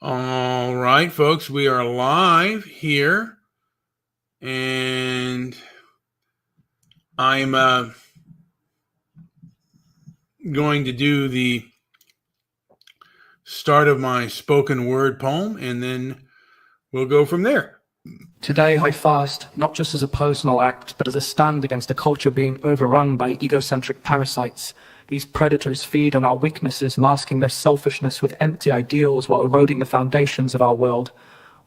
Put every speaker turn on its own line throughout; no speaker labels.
All right, folks, we are live here, and I'm going to do the start of my spoken word poem, and then we'll go from there.
Today I fast, not just as a personal act, but as a stand against a culture being overrun by egocentric parasites. These predators feed on our weaknesses, masking their selfishness with empty ideals while eroding the foundations of our world.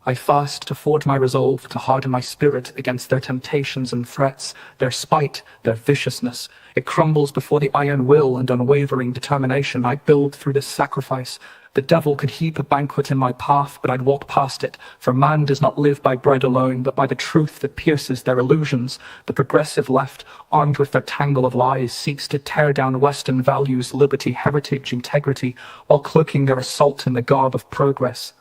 I fast to forge my resolve, to harden my spirit against their temptations and threats, their spite, their viciousness. It crumbles before the iron will and unwavering determination I build through this sacrifice. The devil could heap a banquet in my path, but I'd walk past it, for man does not live by bread alone, but by the truth that pierces their illusions. The progressive left, armed with their tangle of lies, seeks to tear down Western values, liberty, heritage, integrity, while cloaking their assault in the garb of progress.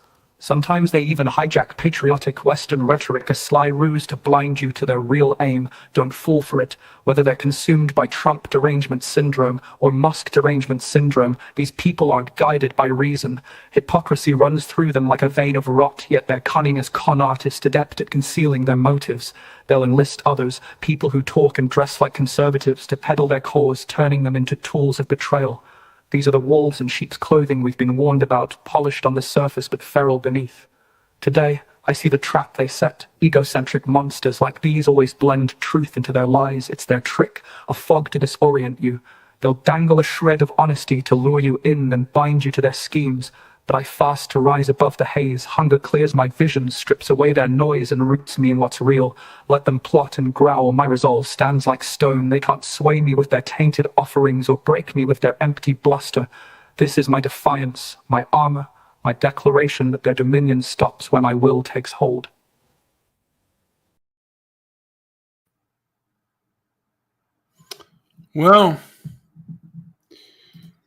Sometimes they even hijack patriotic Western rhetoric, a sly ruse to blind you to their real aim. Don't fall for it. Whether they're consumed by Trump derangement syndrome or Musk derangement syndrome, these people aren't guided by reason. Hypocrisy runs through them like a vein of rot, yet they're cunning as con artists, adept at concealing their motives. They'll enlist others, people who talk and dress like conservatives, to peddle their cause, turning them into tools of betrayal. These are the wolves in sheep's clothing we've been warned about, polished on the surface but feral beneath. Today, I see the trap they set. Egocentric monsters like these always blend truth into their lies. It's their trick, a fog to disorient you. They'll dangle a shred of honesty to lure you in and bind you to their schemes. But I fast to rise above the haze. Hunger clears my vision, strips away their noise and roots me in what's real. Let them plot and growl, my resolve stands like stone. They can't sway me with their tainted offerings or break me with their empty bluster. This is my defiance, my armor, my declaration that their dominion stops when my will takes hold.
Well,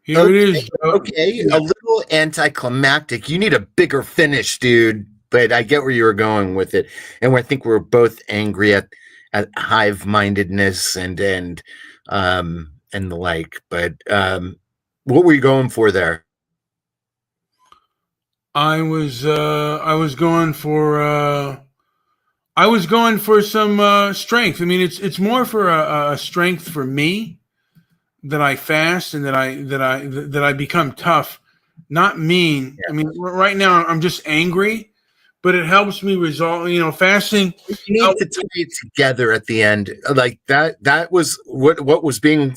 here it is.
Okay, a little anticlimactic. You need a bigger finish, dude. But I get where you were going with it, and I think we're both angry at hive-mindedness and the like. But what were you going for there?
I was going for some strength. I mean, it's more for a strength for me that I fast and that I become tough, not mean. Yeah. I mean, right now I'm just angry, but it helps me resolve. Fasting.
You need to tie it together at the end, like that. That was what was being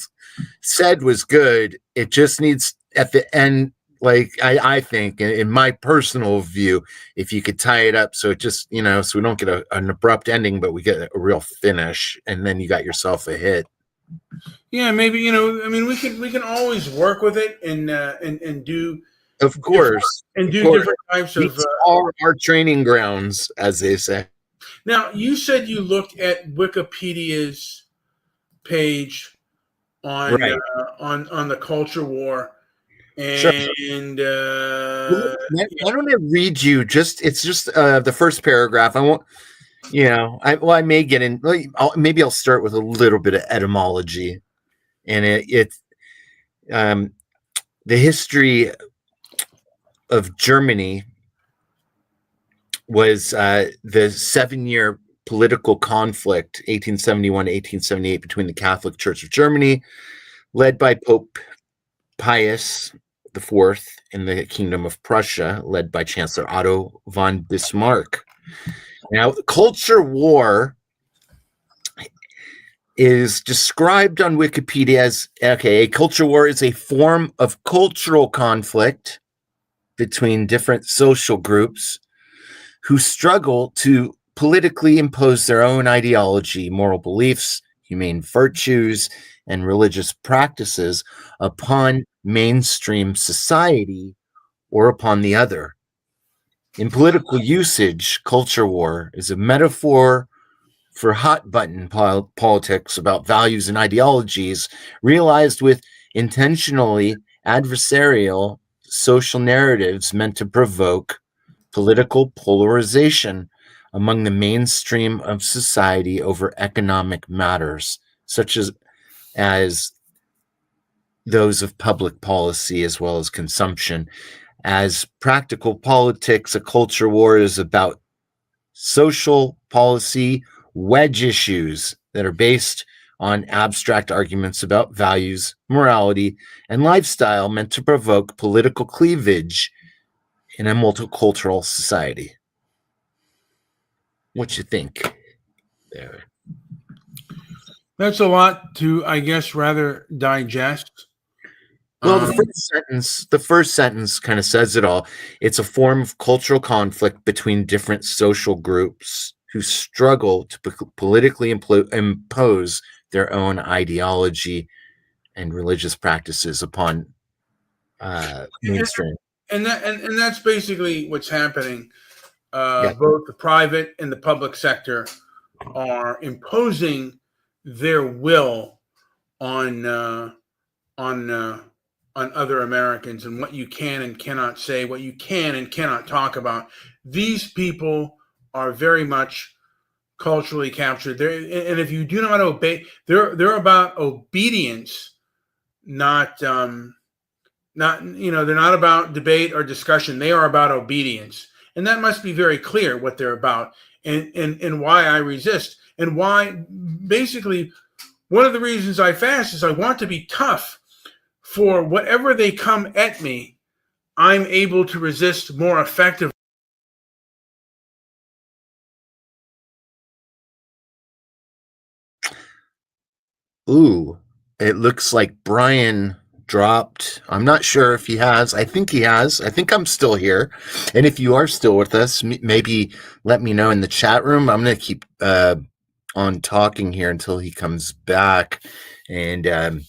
said was good. It just needs at the end. Like I think, in my personal view, if you could tie it up so it just, so we don't get an abrupt ending, but we get a real finish, and then you got yourself a hit.
Yeah, maybe, I mean, we can always work with it and do,
of course,
different types of
our training grounds, as they say.
Now, you said you looked at Wikipedia's page on
right.
On the culture war. And
sure. Why don't I read you it's just the first paragraph. I won't, I may get in, maybe I'll start with a little bit of etymology, and it's the history of Germany was the 7-year political conflict, 1871 to 1878, between the Catholic Church of Germany, led by Pope Pius IV, in the Kingdom of Prussia, led by Chancellor Otto von Bismarck. Now, the culture war is described on Wikipedia as, a culture war is a form of cultural conflict between different social groups who struggle to politically impose their own ideology, moral beliefs, humane virtues, and religious practices upon mainstream society or upon the other. In political usage, culture war is a metaphor for hot-button politics about values and ideologies realized with intentionally adversarial social narratives meant to provoke political polarization among the mainstream of society over economic matters, such as those of public policy as well as consumption. As practical politics, a culture war is about social policy wedge issues that are based on abstract arguments about values, morality, and lifestyle meant to provoke political cleavage in a multicultural society. What you think there?
That's a lot to, I guess, rather digest.
Well, the first sentence kind of says it all. It's a form of cultural conflict between different social groups who struggle to politically impose their own ideology and religious practices upon mainstream.
And that's basically what's happening.
Yeah.
Both the private and the public sector are imposing their will on other Americans and what you can and cannot say, what you can and cannot talk about. These people are very much culturally captured. And if you do not obey, they're about obedience, not they're not about debate or discussion. They are about obedience, and that must be very clear what they're about, and why I resist, and why basically one of the reasons I fast is I want to be tough. For whatever they come at me, I'm able to resist more effectively.
Ooh, it looks like Brian dropped. I'm not sure if he has. I think he has. I think I'm still here. And if you are still with us, maybe let me know in the chat room. I'm going to keep on talking here until he comes back. And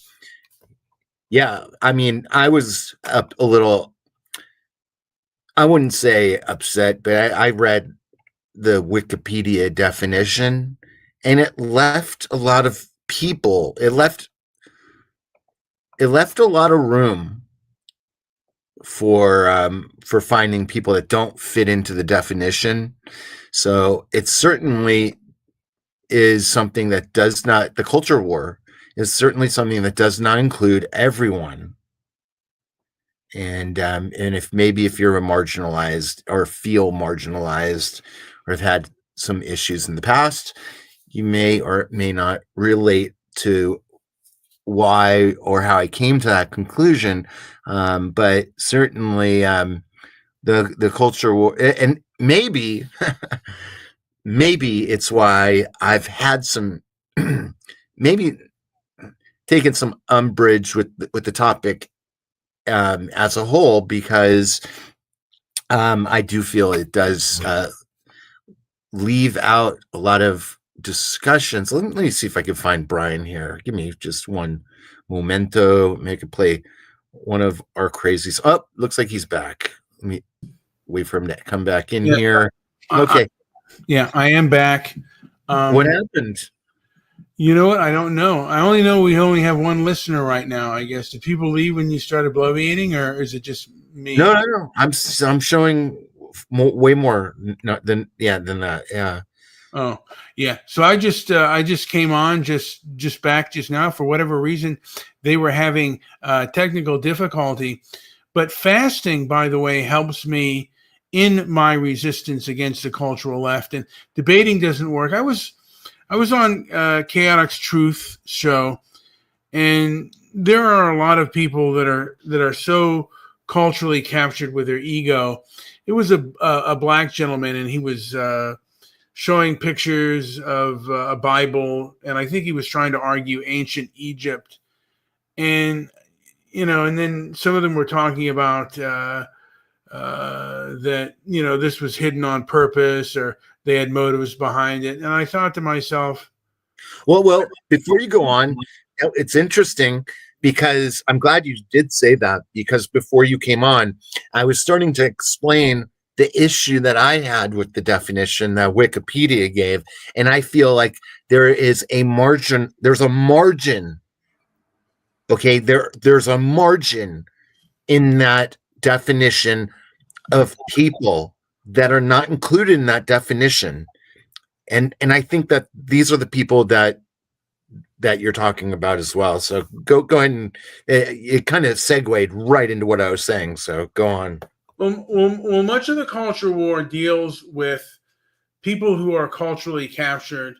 yeah, I mean, I was up a little, I wouldn't say upset, but I read the Wikipedia definition and it left a lot of people, it left a lot of room for finding people that don't fit into the definition. So it certainly is something that does not, the culture war is certainly something that does not include everyone. And if you're a marginalized or feel marginalized or have had some issues in the past, you may or may not relate to why or how I came to that conclusion. But certainly the culture war, and maybe maybe it's why I've had some maybe taken some umbrage with the topic as a whole, because I do feel it does leave out a lot of discussions. Let me see if I can find Brian here. Give me just one momento. Make it play one of our crazies. Oh, looks like he's back. Let me wait for him to come back in here. Okay.
I am back.
What happened?
You know what? I don't know. I only know we only have one listener right now, I guess. Did people leave when you started bloviating, or is it just me?
No. I'm showing way more than that. Yeah.
Oh, yeah. So I just came on just back just now. For whatever reason, they were having technical difficulty. But fasting, by the way, helps me in my resistance against the cultural left. And debating doesn't work. I was on Chaotic's Truth show, and there are a lot of people that are so culturally captured with their ego. It was a black gentleman, and he was showing pictures of a Bible, and I think he was trying to argue ancient Egypt, and and then some of them were talking about that this was hidden on purpose, or they had motives behind it. And I thought to myself,
well, before you go on, it's interesting because I'm glad you did say that, because before you came on, I was starting to explain the issue that I had with the definition that Wikipedia gave. And I feel like there's a margin. Okay. There's a margin in that definition of people that are not included in that definition. And I think that these are the people that you're talking about as well. So go ahead, and it kind of segued right into what I was saying. So go on.
Well, much of the culture war deals with people who are culturally captured,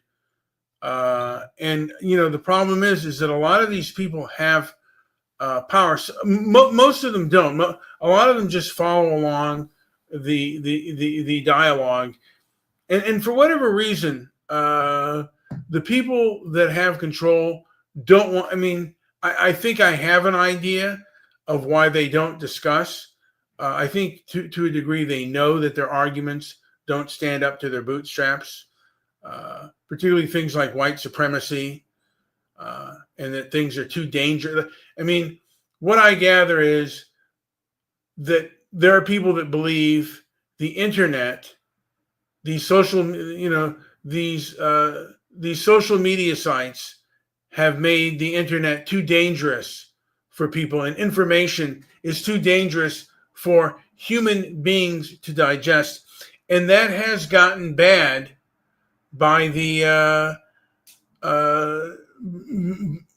and the problem is that a lot of these people have power. Most of them don't. A lot of them just follow along the dialogue, and for whatever reason, the people that have control don't want. I mean, I think I have an idea of why they don't discuss. I think to a degree they know that their arguments don't stand up to their bootstraps, particularly things like white supremacy, and that things are too dangerous. I mean, what I gather is that there are people that believe the internet, these social, these social media sites have made the internet too dangerous for people, and information is too dangerous for human beings to digest. And that has gotten bad by the,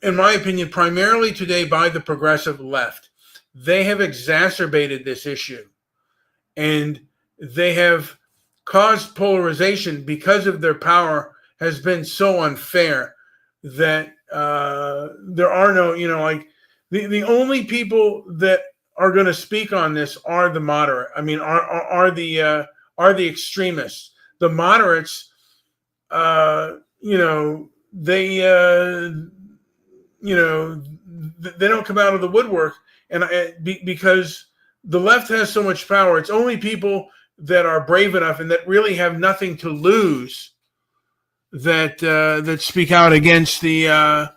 in my opinion, primarily today by the progressive left. They have exacerbated this issue, and they have caused polarization because of their power has been so unfair that there are no, like the only people that are going to speak on this are the moderate. I mean, are the extremists. The moderates, they they don't come out of the woodwork, and because the left has so much power, it's only people that are brave enough and that really have nothing to lose that speak out against the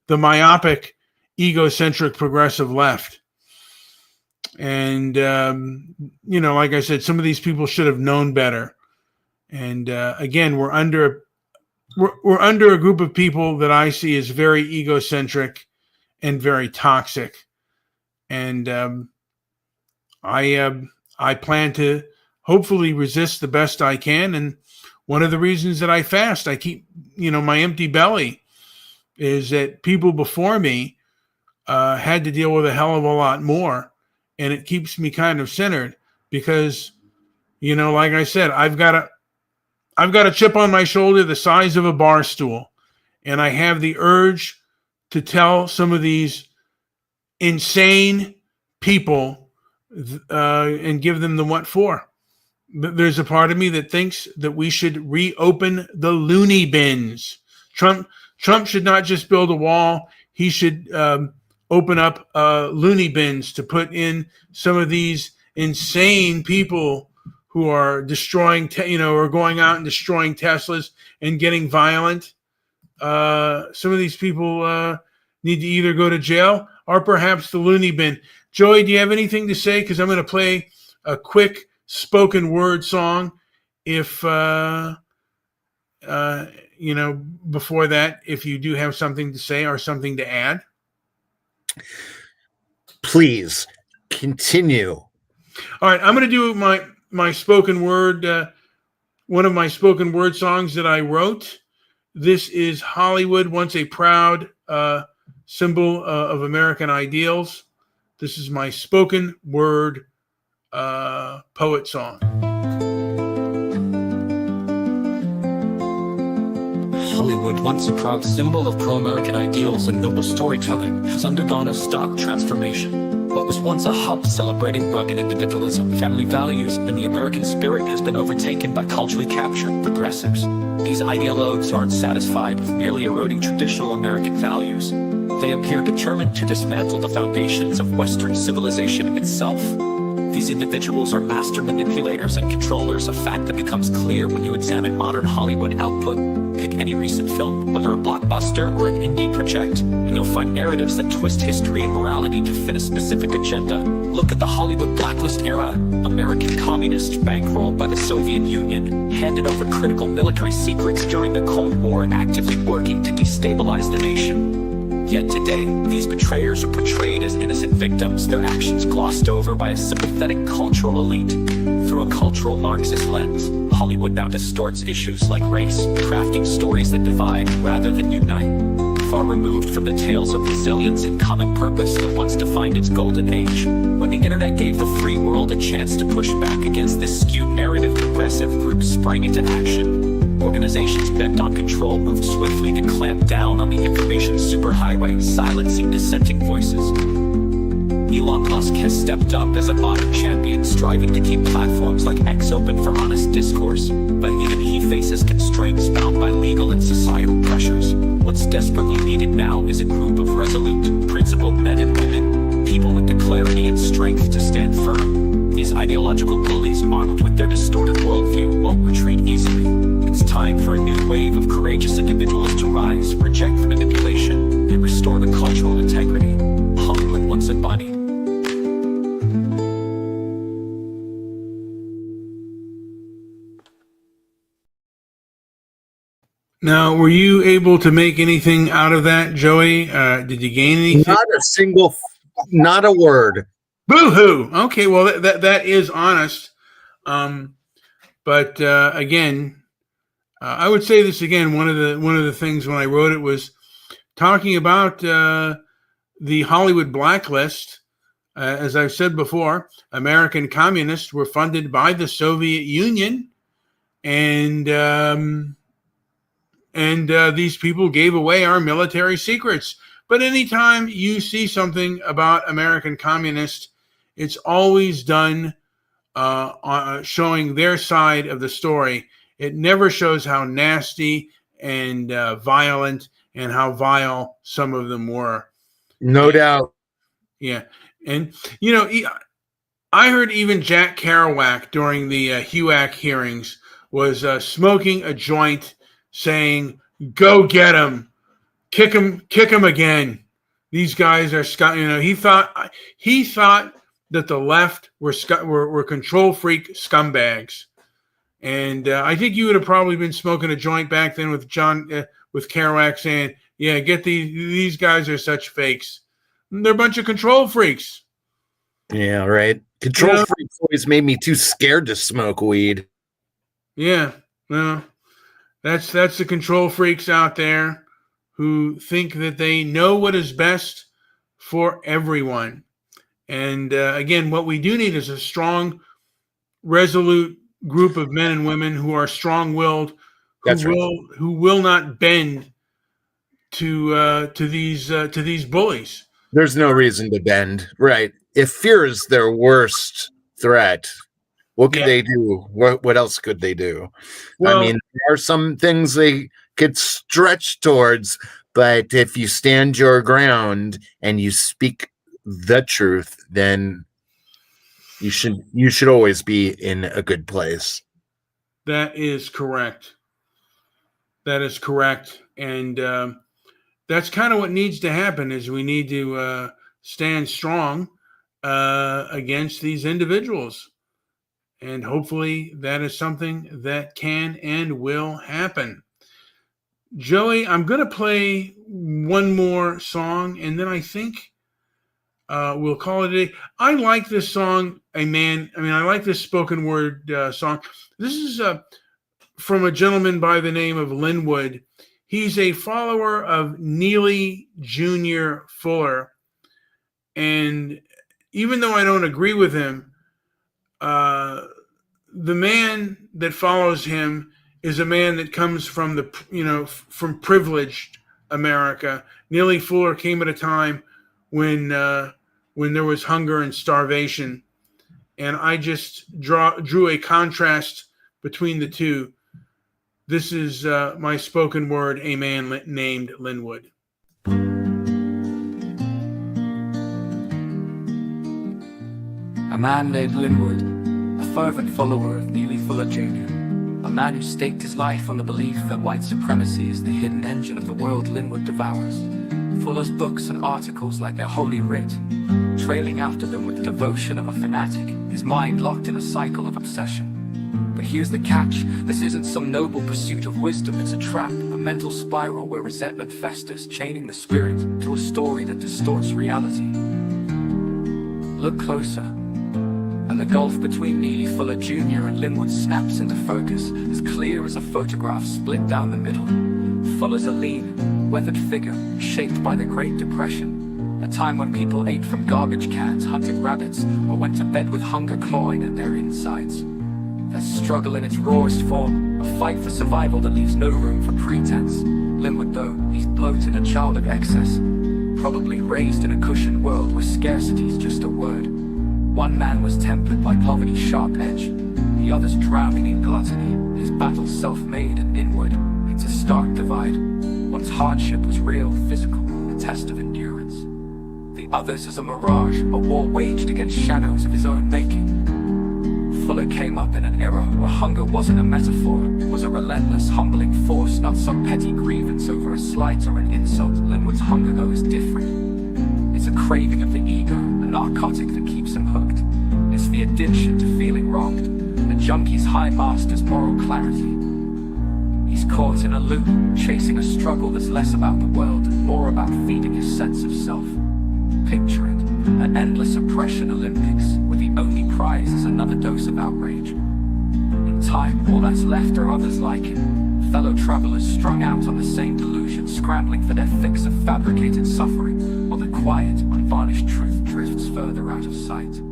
myopic, egocentric, progressive left. And like I said, some of these people should have known better. And again, we're under a group of people that I see as very egocentric and very toxic. And I plan to hopefully resist the best I can. And one of the reasons that I fast, I keep, my empty belly, is that people before me had to deal with a hell of a lot more. And it keeps me kind of centered because, like I said, I've got a chip on my shoulder the size of a bar stool. And I have the urge to tell some of these insane people and give them the what for. But there's a part of me that thinks that we should reopen the loony bins. Trump should not just build a wall. He should open up loony bins to put in some of these insane people who are destroying, or going out and destroying Teslas and getting violent. Some of these people need to either go to jail or perhaps the loony bin. Joey, do you have anything to say? Because I'm going to play a quick spoken word song. If, before that, if you do have something to say or something to add.
Please continue.
All right, I'm going to do my spoken word, one of my spoken word songs that I wrote. This is Hollywood, once a proud symbol of American ideals. This is my spoken word poet song.
Hollywood, once a proud symbol of pro-American ideals and noble storytelling, has undergone a stark transformation. What was once a hub celebrating rugged individualism, family values, and the American spirit has been overtaken by culturally captured progressives. These ideologues aren't satisfied with merely eroding traditional American values. They appear determined to dismantle the foundations of Western civilization itself. These individuals are master manipulators and controllers, a fact that becomes clear when you examine modern Hollywood output. Pick any recent film, whether a blockbuster or an indie project, and you'll find narratives that twist history and morality to fit a specific agenda. Look at the Hollywood blacklist era. American communists bankrolled by the Soviet Union, handed over critical military secrets during the Cold War and actively working to destabilize the nation. Yet today, these betrayers are portrayed as innocent victims, their actions glossed over by a sympathetic cultural elite. Through a cultural Marxist lens, Hollywood now distorts issues like race, crafting stories that divide rather than unite. far removed from the tales of resilience and common purpose that once defined its golden age. When the internet gave the free world a chance to push back against this skewed narrative, progressive groups sprang into action. Organizations bent on control moved swiftly to clamp down on the information superhighway, silencing dissenting voices. Elon Musk has stepped up as a modern champion, striving to keep platforms like X open for honest discourse. But even he faces constraints bound by legal and societal pressures. What's desperately needed now is a group of resolute, principled men and women, people with the clarity and strength to stand firm. These ideological bullies, armed with their distorted worldview, won't retreat easily. It's time for a new wave of courageous individuals to rise, reject manipulation, and restore the cultural integrity humble and once embodied.
Now, were you able to make anything out of that, Joey? Did you gain anything?
Not a word.
Boo-hoo. Okay, well, that is honest. But again, I would say this again. One of the things when I wrote it was talking about the Hollywood blacklist. As I've said before, American communists were funded by the Soviet Union, and these people gave away our military secrets. But anytime you see something about American communists, it's always done showing their side of the story. It never shows how nasty and violent and how vile some of them were.
No doubt.
Yeah. And, you know, I heard even Jack Kerouac during the HUAC hearings was smoking a joint, saying, "Go get him, kick him again. These guys are he thought that the left were control freak scumbags." And I think you would have probably been smoking a joint back then with with Kerouac saying, "Yeah, get these guys are such fakes. They're a bunch of control freaks."
Yeah, right. Control freaks always made me too scared to smoke weed.
Yeah, well, that's the control freaks out there who think that they know what is best for everyone. And again, what we do need is a strong, resolute group of men and women who are strong-willed, who will not bend to these bullies.
There's no reason to bend, right? If fear is their worst threat, what could they do? What else could they do? Well, I mean, there are some things they could stretch towards, but if you stand your ground and you speak the truth, then you should always be in a good place.
That is correct. That is correct. And that's kind of what needs to happen is we need to stand strong against these individuals. And hopefully that is something that can and will happen. Joey, I'm going to play one more song, and then I think we'll call it a day. I like this song, I like this spoken word song. This is from a gentleman by the name of Linwood. He's a follower of Neely Jr. Fuller. And even though I don't agree with him, the man that follows him is a man that comes from from privileged America. Neely Fuller came at a time when there was hunger and starvation, and I just drew a contrast between the two. This is my spoken word, a man named Linwood.
A man named Linwood, a fervent follower of Neely Fuller Jr., a man who staked his life on the belief that white supremacy is the hidden engine of the world Linwood devours. Fuller's books and articles like their holy writ, trailing after them with the devotion of a fanatic, his mind locked in a cycle of obsession. But here's the catch, this isn't some noble pursuit of wisdom, it's a trap, a mental spiral where resentment festers, chaining the spirit to a story that distorts reality. Look closer, and the gulf between Neely Fuller Jr. and Linwood snaps into focus, as clear as a photograph split down the middle. Fuller's a lean, weathered figure shaped by the Great Depression, a time when people ate from garbage cans, hunted rabbits, or went to bed with hunger clawing at their insides. A struggle in its rawest form, a fight for survival that leaves no room for pretense. Linwood, though, he's bloated, a child of excess, probably raised in a cushioned world where scarcity's just a word. One man was tempered by poverty's sharp edge, the other's drowning in gluttony, his battle self-made and inward. It's a stark divide. One's hardship was real, physical, a test of endurance. The other's is a mirage, a war waged against shadows of his own making. Fuller came up in an era where hunger wasn't a metaphor, it was a relentless, humbling force, not some petty grievance over a slight or an insult. Linwood's hunger, though, is different. It's a craving of the ego, a narcotic that keeps him hooked. It's the addiction to feeling wronged, a junkie's high master's moral clarity. He's caught in a loop, chasing a struggle that's less about the world, more about feeding his sense of self. Picture it, an endless oppression Olympics, where the only prize is another dose of outrage. In time, all that's left are others like him, fellow travelers strung out on the same delusion, scrambling for their fix of fabricated suffering, while the quiet, unvarnished truth drifts further out of sight.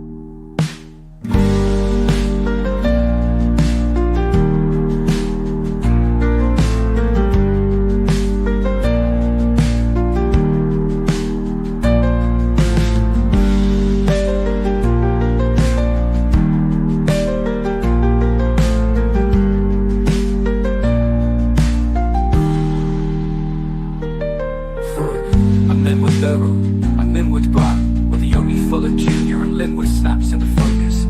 I'm Linwood Bar, where the only Fuller Jr. and Linwood snaps into focus.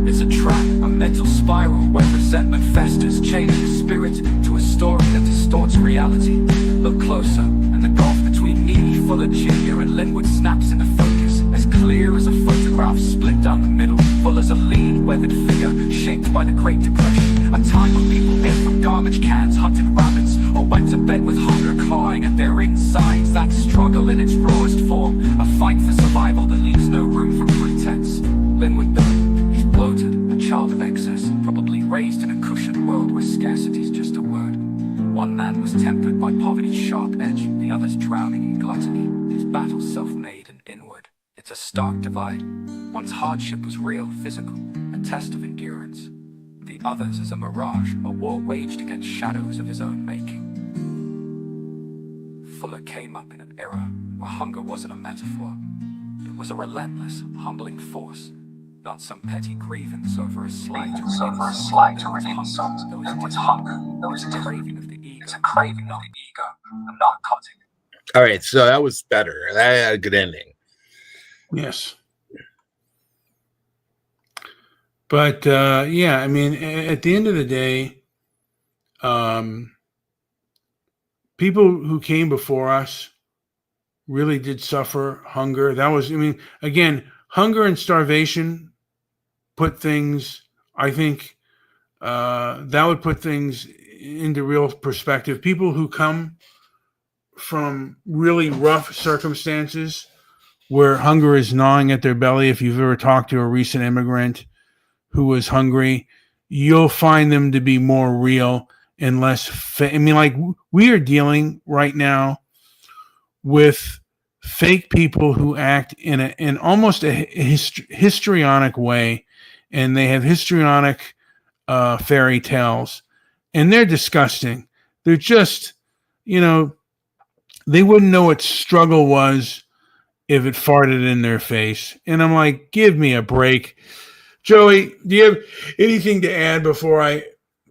It's a trap, a mental spiral where resentment festers, changes spirit to a story that distorts reality. Look closer, and the gulf between me, Fuller Jr. and Linwood snaps into focus, as clear as a photograph split down the middle. Fuller's a lean, weathered figure shaped by the Great Depression, a time when people ate from garbage cans, hunted rabbits, or went to bed with hunger clawing at their insides. That struggle in its rawest form, a fight for survival that leaves no room for pretense. Linwood, though, he's bloated, a child of excess, probably raised in a cushioned world where scarcity's just a word. One man was tempered by poverty's sharp edge, the other's drowning in gluttony, his battle self-made and inward. It's a stark divide. One's hardship was real, physical, a test of endurance. The other's is a mirage, a war waged against shadows of his own making. Fuller came up in an era where hunger wasn't a metaphor. It was a relentless, humbling force, not some petty grievance over a slight or an insult. There was hunger, there was a craving of the ego. It's a craving of the ego, a narcotic.
All right, so that was better. That had a good ending.
Yes. But yeah, I mean, at the end of the day, people who came before us really did suffer hunger. That was, I mean, again, hunger and starvation put things, I think, that would put things into real perspective. People who come from really rough circumstances where hunger is gnawing at their belly, if you've ever talked to a recent immigrant who was hungry, you'll find them to be more real and less I mean, like, we are dealing right now with fake people who act in almost a histrionic way, and they have histrionic fairy tales, and they're disgusting. They're just, you know, they wouldn't know what struggle was if it farted in their face. And I'm like, give me a break. Joey, do you have anything to add before I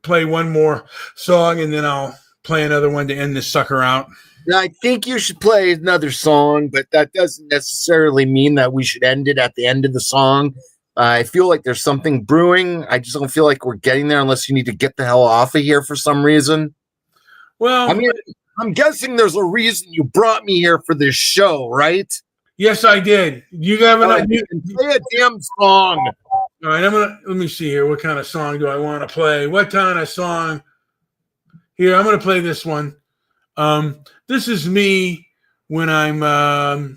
play one more song and then I'll play another one to end this sucker out?
I think you should play another song, but that doesn't necessarily mean that we should end it at the end of the song. I feel like there's something brewing. I just don't feel like we're getting there unless you need to get the hell off of here for some reason.
Well,
I mean, I'm guessing there's a reason you brought me here for this show, right?
Yes, I did. You have an idea?
Play a damn song.
All right, let me see here. What kind of song do I want to play? What kind of song? Here, I'm going to play this one. This is me when I'm a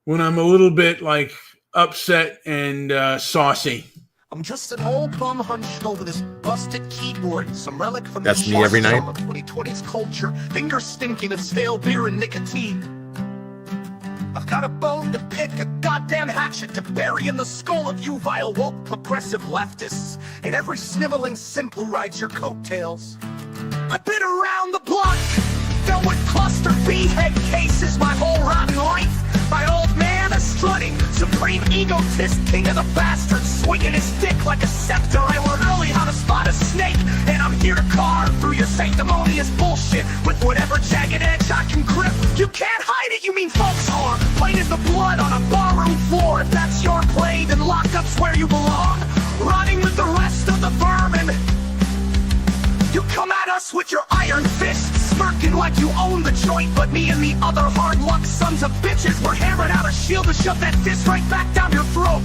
little bit like upset and saucy.
I'm just an old bum hunched over this busted keyboard, some relic from
That's
the
me every night.
of 2020's culture, finger stinking of stale beer and nicotine. I've got a bone to pick, a goddamn hatchet to bury in the skull of you vile woke progressive leftists, and every sniveling simp who rides your coattails. I've been around the block, filled with cluster B head cases my whole rotten life. My old man is strutting, supreme egotist, king of the bastards, swinging his dick like a scepter. I learned early how to spot a snake, and I'm here to carve through your sanctimonious bullshit with whatever jagged edge I can grip. You can't hide it, you mean folks are plain as the blood on a barroom floor. If that's your play, then lockup's where you belong, rotting with the rest of the vermin. You come at us with your iron fists, smirking like you own the joint, but me and the other hard luck sons of bitches were hammering out a shield to shove that fist right back down your throat.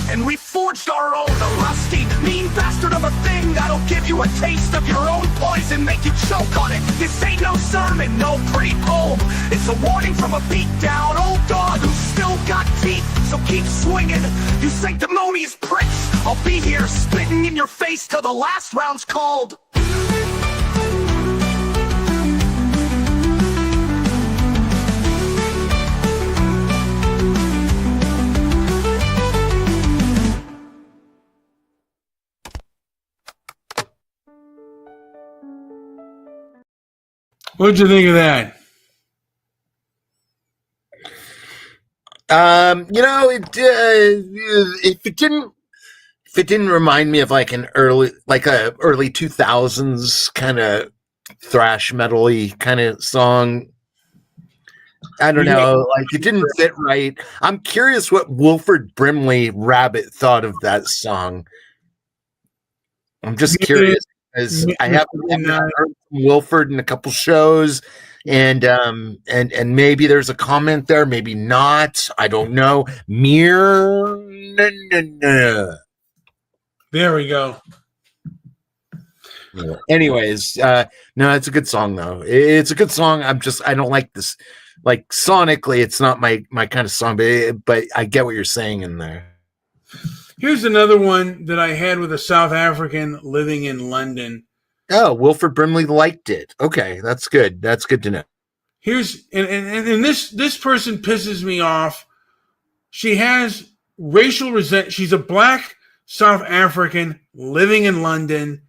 And we forged our own, a rusty, mean bastard of a thing that'll give you a taste of your own poison, make you choke on it. This ain't no sermon, no pretty poem. It's a warning from a beat down old dog who's still got teeth. So keep swinging, you sanctimonious pricks. I'll be here spitting in your face till the last round's called.
What'd you think of that?
If it didn't remind me of like a early 2000s kind of thrash metal-y kind of song, I don't know, like it didn't fit right. I'm curious what Wilford Brimley Rabbit thought of that song. I'm just curious because I haven't heard from Wilford in a couple shows. And maybe there's a comment there, maybe not. I don't know.
There we go.
Anyways, no, it's a good song though. It's a good song. I don't like this. Like sonically, it's not my kind of song, but I get what you're saying in there.
Here's another one that I had with a South African living in London.
Oh, Wilford Brimley liked it. Okay, that's good. That's good to know.
Here's and this person pisses me off. She has racial resent. She's a black South African living in London,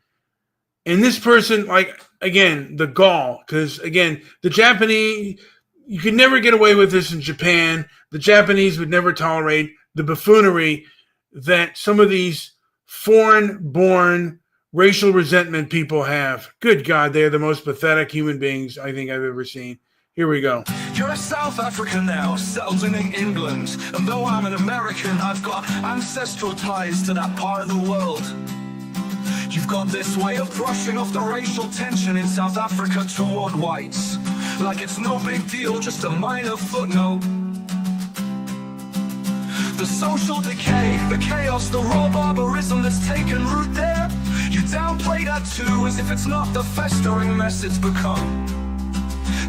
and this person, like, again, the gall, because again, the Japanese, you could never get away with this in Japan. The Japanese would never tolerate the buffoonery that some of these foreign-born racial resentment people have. Good God, they are the most pathetic human beings I think I've ever seen. Here we go.
You're a South African now, settled in England. And though I'm an American, I've got ancestral ties to that part of the world. You've got this way of brushing off the racial tension in South Africa toward whites, like it's no big deal, just a minor footnote. The social decay, the chaos, the raw barbarism that's taken root there, you downplay that too, as if it's not the festering mess it's become.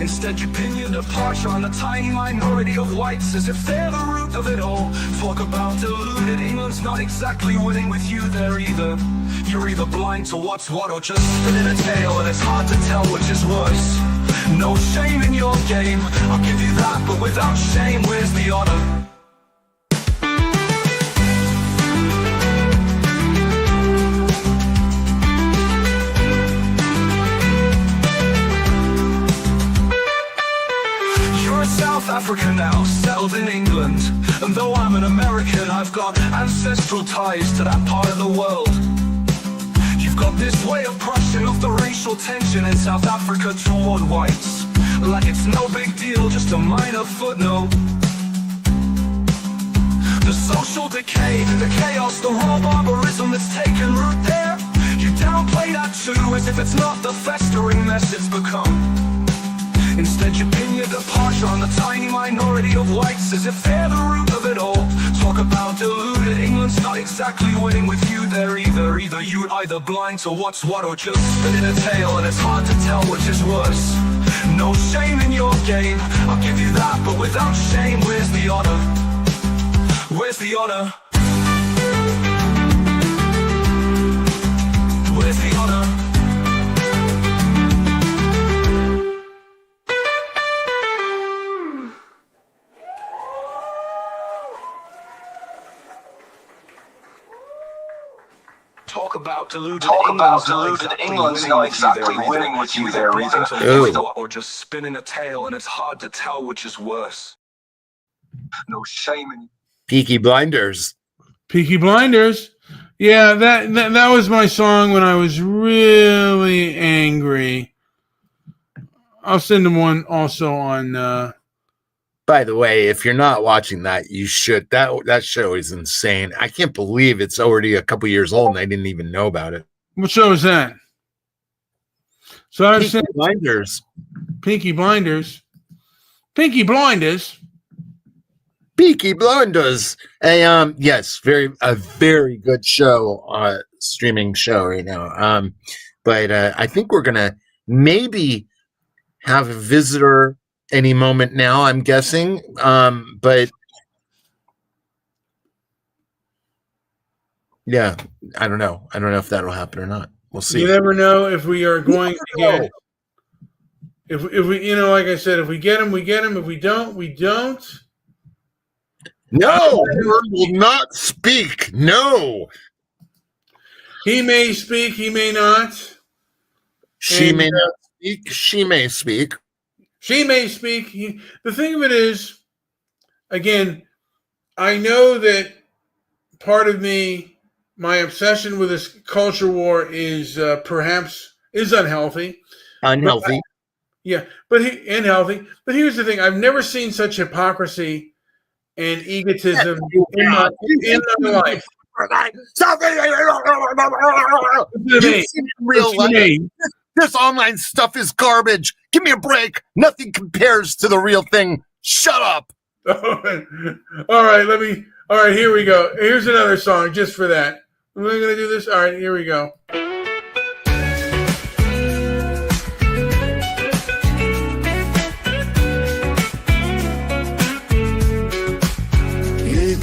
Instead you pin your departure on the tiny minority of whites, as if they're the root of it all. Talk about deluded, England's not exactly winning with you there either. You're either blind to what's what or just spinning a tale, and it's hard to tell which is worse. No shame in your game, I'll give you that, but without shame, where's the honor? South Africa now, settled in England. And though I'm an American, I've got ancestral ties to that part of the world. You've got this way of brushing off the racial tension in South Africa toward whites, like it's no big deal, just a minor footnote. The social decay, the chaos, the raw barbarism that's taken root there, you downplay that too, as if it's not the festering mess it's become. Instead you pin your departure on the tiny minority of whites, as if they're the root of it all. Talk about deluded, England's not exactly winning with you there either. You're either blind to what's what or just spinning a tale, and it's hard to tell which is worse. No shame in your game, I'll give you that, but without shame, where's the honor? Where's the honor? Talk about deluded England's not exactly winning with you there either. Or just spinning a tale, and it's hard to tell which is worse. No shame in
Peaky Blinders.
Peaky Blinders. Yeah, that was my song when I was really angry. I'll send them one also on.
By the way, if you're not watching that, you should. That show is insane. I can't believe it's already a couple years old and I didn't even know about it.
What show is that? So I
Peaky
said
Blinders.
Peaky Blinders. Peaky Blinders.
Peaky Blinders. Yes, a very good show, streaming show right now. But I think we're gonna maybe have a visitor any moment now, I'm guessing. But yeah, I don't know. I don't know if that'll happen or not. We'll see.
You never know if we are going to get. If we, like I said, if we get him, we get him. If we don't, we don't.
No, word will not speak. No.
He may speak, he may not.
She may not speak. She may speak.
She may speak. The thing of it is, again, I know that part of me, my obsession with this culture war is perhaps unhealthy.
Unhealthy.
Unhealthy. But here's the thing: I've never seen such hypocrisy and egotism in my life.
Real life. This online stuff is garbage. Give me a break. Nothing compares to the real thing. Shut up.
All right, here we go. Here's another song just for that. We're going to do this. All right, here we go.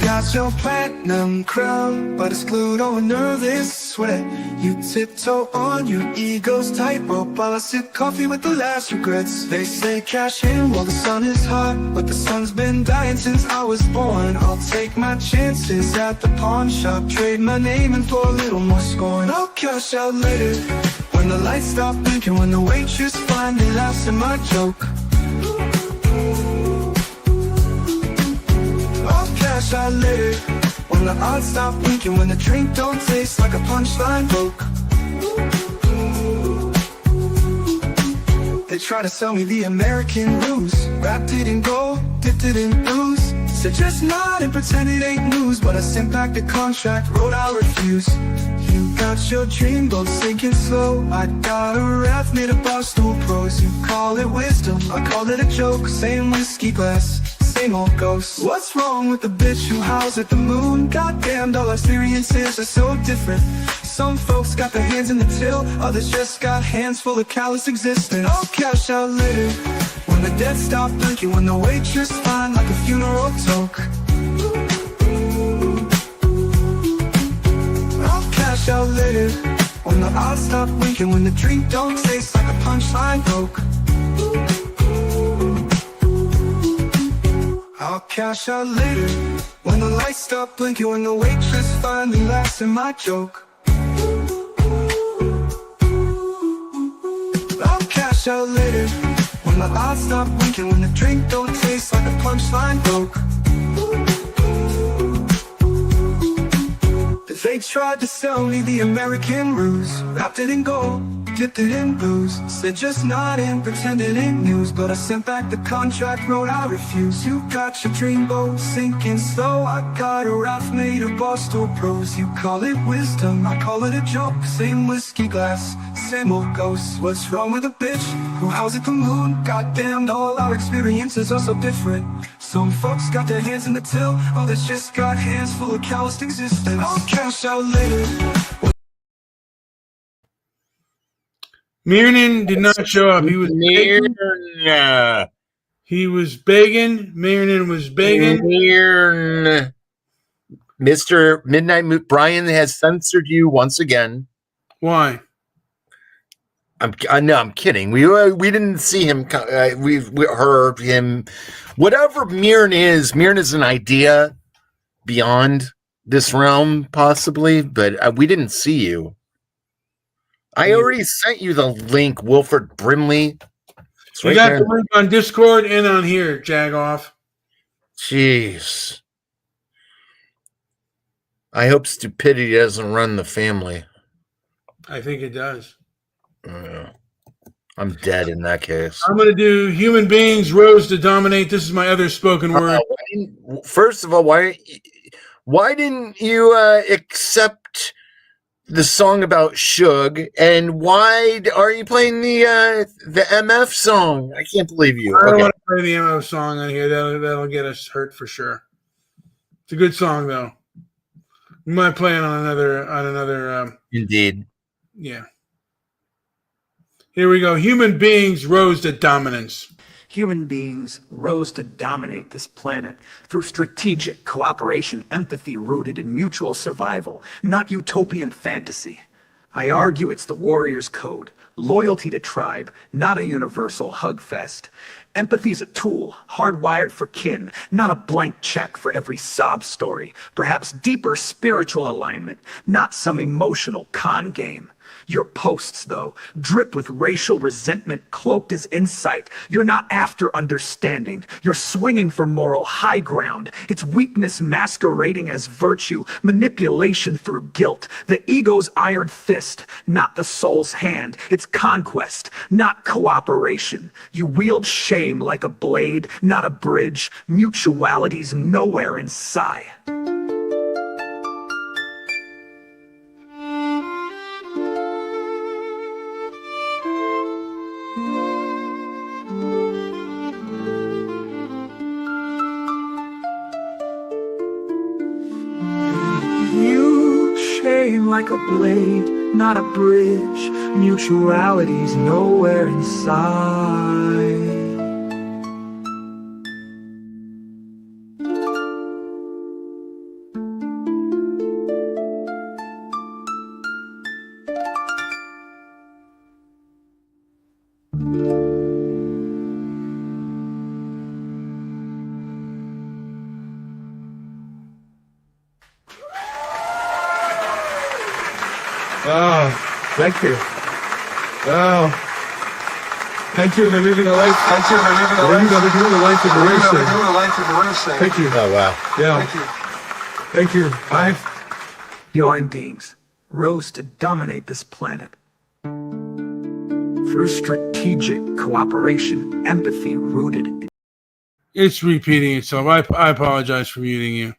Got your platinum crown, but it's glued on nervous sweat. You tiptoe on your ego's tightrope while I sip coffee with the last regrets. They say cash in while the sun is hot, but the sun's been dying since I was born. I'll take my chances at the pawn shop, trade my name and for a little more scorn. I'll cash out later when the lights stop blinking, when the waitress finally laughs at my joke. Cash out later when the odds stop winking, when the drink don't taste like a punchline broke. They try to sell me the American ruse, wrapped it in gold, dipped it in blues. Said just nod and pretend it ain't news, but I sent back the contract, wrote I refuse. You got your dream boat sinking slow, I got a raft made of Barstool Pros. You call it wisdom, I call it a joke, same whiskey glass, same old ghost. What's wrong with the bitch who howls at the moon? Goddamn, all experiences are so different. Some folks got their hands in the till, others just got hands full of callous existence. I'll cash out later when the dead stop blinking, when the waitress fine like a funeral toke. I'll cash out later when the odds stop winking, when the drink don't taste like a punchline broke. I'll cash out later when the lights stop blinking, when the waitress finally laughs at my joke. I'll cash out later when the odds stop winking, when the drink don't taste like a punchline broke. They tried to sell me the American ruse, wrapped it in gold, dipped it in booze. Said just nod and pretend it ain't news, but I sent back the contract, wrote I refuse. You got your dream boat sinking slow, I got a raft made of Barstool Pros. You call it wisdom, I call it a joke, same whiskey glass, same old ghost. What's wrong with a bitch who howls at the moon? Goddamn, all our experiences are so different. Some folks got their hands in the till, others just got hands full of calloused existence. I'll cash out later.
Mirnan did not show up. He was begging. He was begging. Mirnan was begging.
Mr. Midnight Brian has censored you once again.
Why?
I'm kidding. We didn't see him. We heard him. Whatever Mirren is an idea beyond this realm, possibly, but we didn't see you. I already sent you the link, Wilford Brimley. It's
You
right
got
there.
the link on Discord and on here, Jagoff.
Jeez. I hope stupidity doesn't run the family.
I think it does.
I'm dead in that case.
I'm going to do human beings rose to dominate. This is my other spoken word.
First of all, why didn't you accept the song about Shrug, and why are you playing the MF song? I can't believe you.
I don't want to play the MF song on here. That'll get us hurt for sure. It's a good song though. We might play it on another.
Indeed.
Yeah. Here we go. Human beings rose to dominance.
Human beings rose to dominate this planet through strategic cooperation, empathy rooted in mutual survival, not utopian fantasy. I argue it's the warrior's code, loyalty to tribe, not a universal hug fest. Empathy's a tool, hardwired for kin, not a blank check for every sob story. Perhaps deeper spiritual alignment, not some emotional con game. Your posts, though, drip with racial resentment cloaked as insight. You're not after understanding. You're swinging for moral high ground. It's weakness masquerading as virtue, manipulation through guilt. The ego's iron fist, not the soul's hand. It's conquest, not cooperation. You wield shame like a blade, not a bridge. Mutuality's nowhere in sight. Like a blade, not a bridge. Mutuality's nowhere inside.
Oh, thank you. Oh, thank you for living a life. Thank you for living a life. You gotta do a life liberation. Thank you.
Oh, wow.
Yeah. Thank you. Bye.
Human beings rose to dominate this planet through strategic cooperation, empathy rooted in...
It's repeating itself. I apologize for muting you.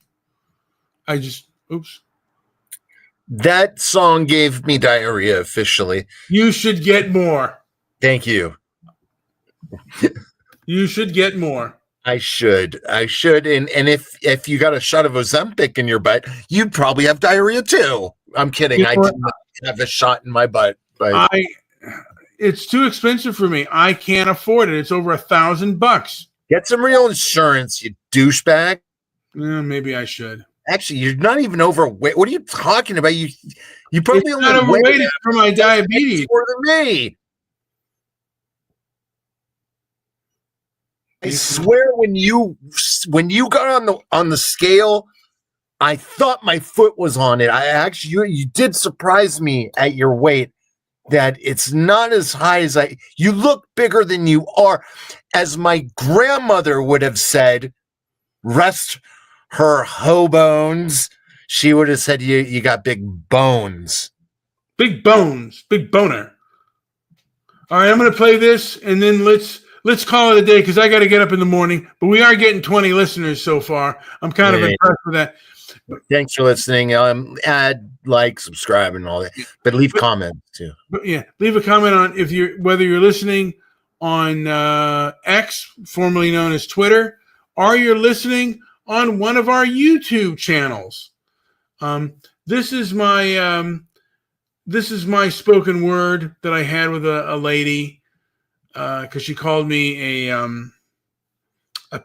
Oops.
That song gave me diarrhea officially.
You should get more.
Thank you.
You should get more.
I should. And if you got a shot of Ozempic in your butt, you'd probably have diarrhea too. I'm kidding. I did not have a shot in my butt. But
it's too expensive for me. I can't afford it. It's over $1,000.
Get some real insurance, you douchebag.
Maybe I should.
Actually, you're not even overweight. What are you talking about? You probably
it's not overweight for my diabetes.
More than me. I swear, when you got on the scale, I thought my foot was on it. You did surprise me at your weight. That it's not as high as you look bigger than you are. As my grandmother would have said, rest her hoe bones. She would have said you got big bones.
Big bones. Big boner. All right, I'm going to play this, and then let's call it a day because I got to get up in the morning. But we are getting 20 listeners so far. I'm kind of impressed with that.
Thanks for listening. Add, like, subscribe, and all that. But leave comments too.
But yeah, leave a comment on whether you're listening on X, formerly known as Twitter, or you're listening on one of our YouTube channels. This is my spoken word that I had with a lady because she called me a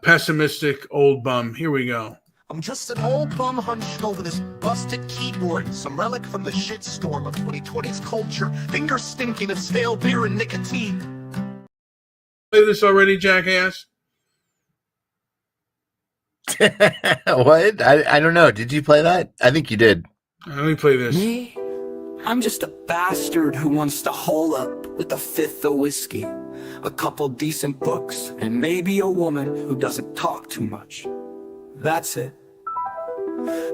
pessimistic old bum. Here we go.
I'm just an old bum hunched over this busted keyboard, some relic from the shitstorm of 2020's culture, fingers stinking of stale beer and nicotine.
Play this already, jackass?
What? I don't know. Did you play that? I think you did.
Let me play this.
Me? I'm just a bastard who wants to hole up with a fifth of whiskey, a couple decent books, and maybe a woman who doesn't talk too much. That's it.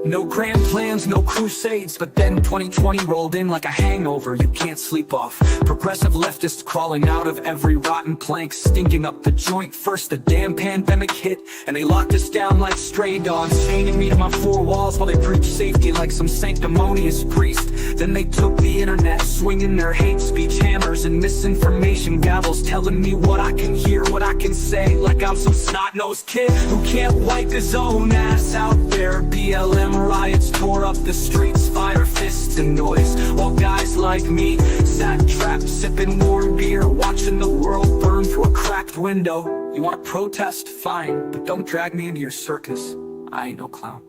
No grand plans, no crusades, but then 2020 rolled in like a hangover you can't sleep off. Progressive leftists crawling out of every rotten plank, stinking up the joint. First the damn pandemic hit, and they locked us down like stray dogs, chaining me to my four walls while they preach safety like some sanctimonious priest. Then they took the internet, swinging their hate speech hammers and misinformation gavels, telling me what I can hear, what I can say, like I'm some snot-nosed kid who can't wipe his own ass out there. BLM riots tore up the streets, fire, fists, and noise, while guys like me sat trapped, sipping warm beer, watching the world burn through a cracked window. You want to protest? Fine, but don't drag me into your circus. I ain't no clown.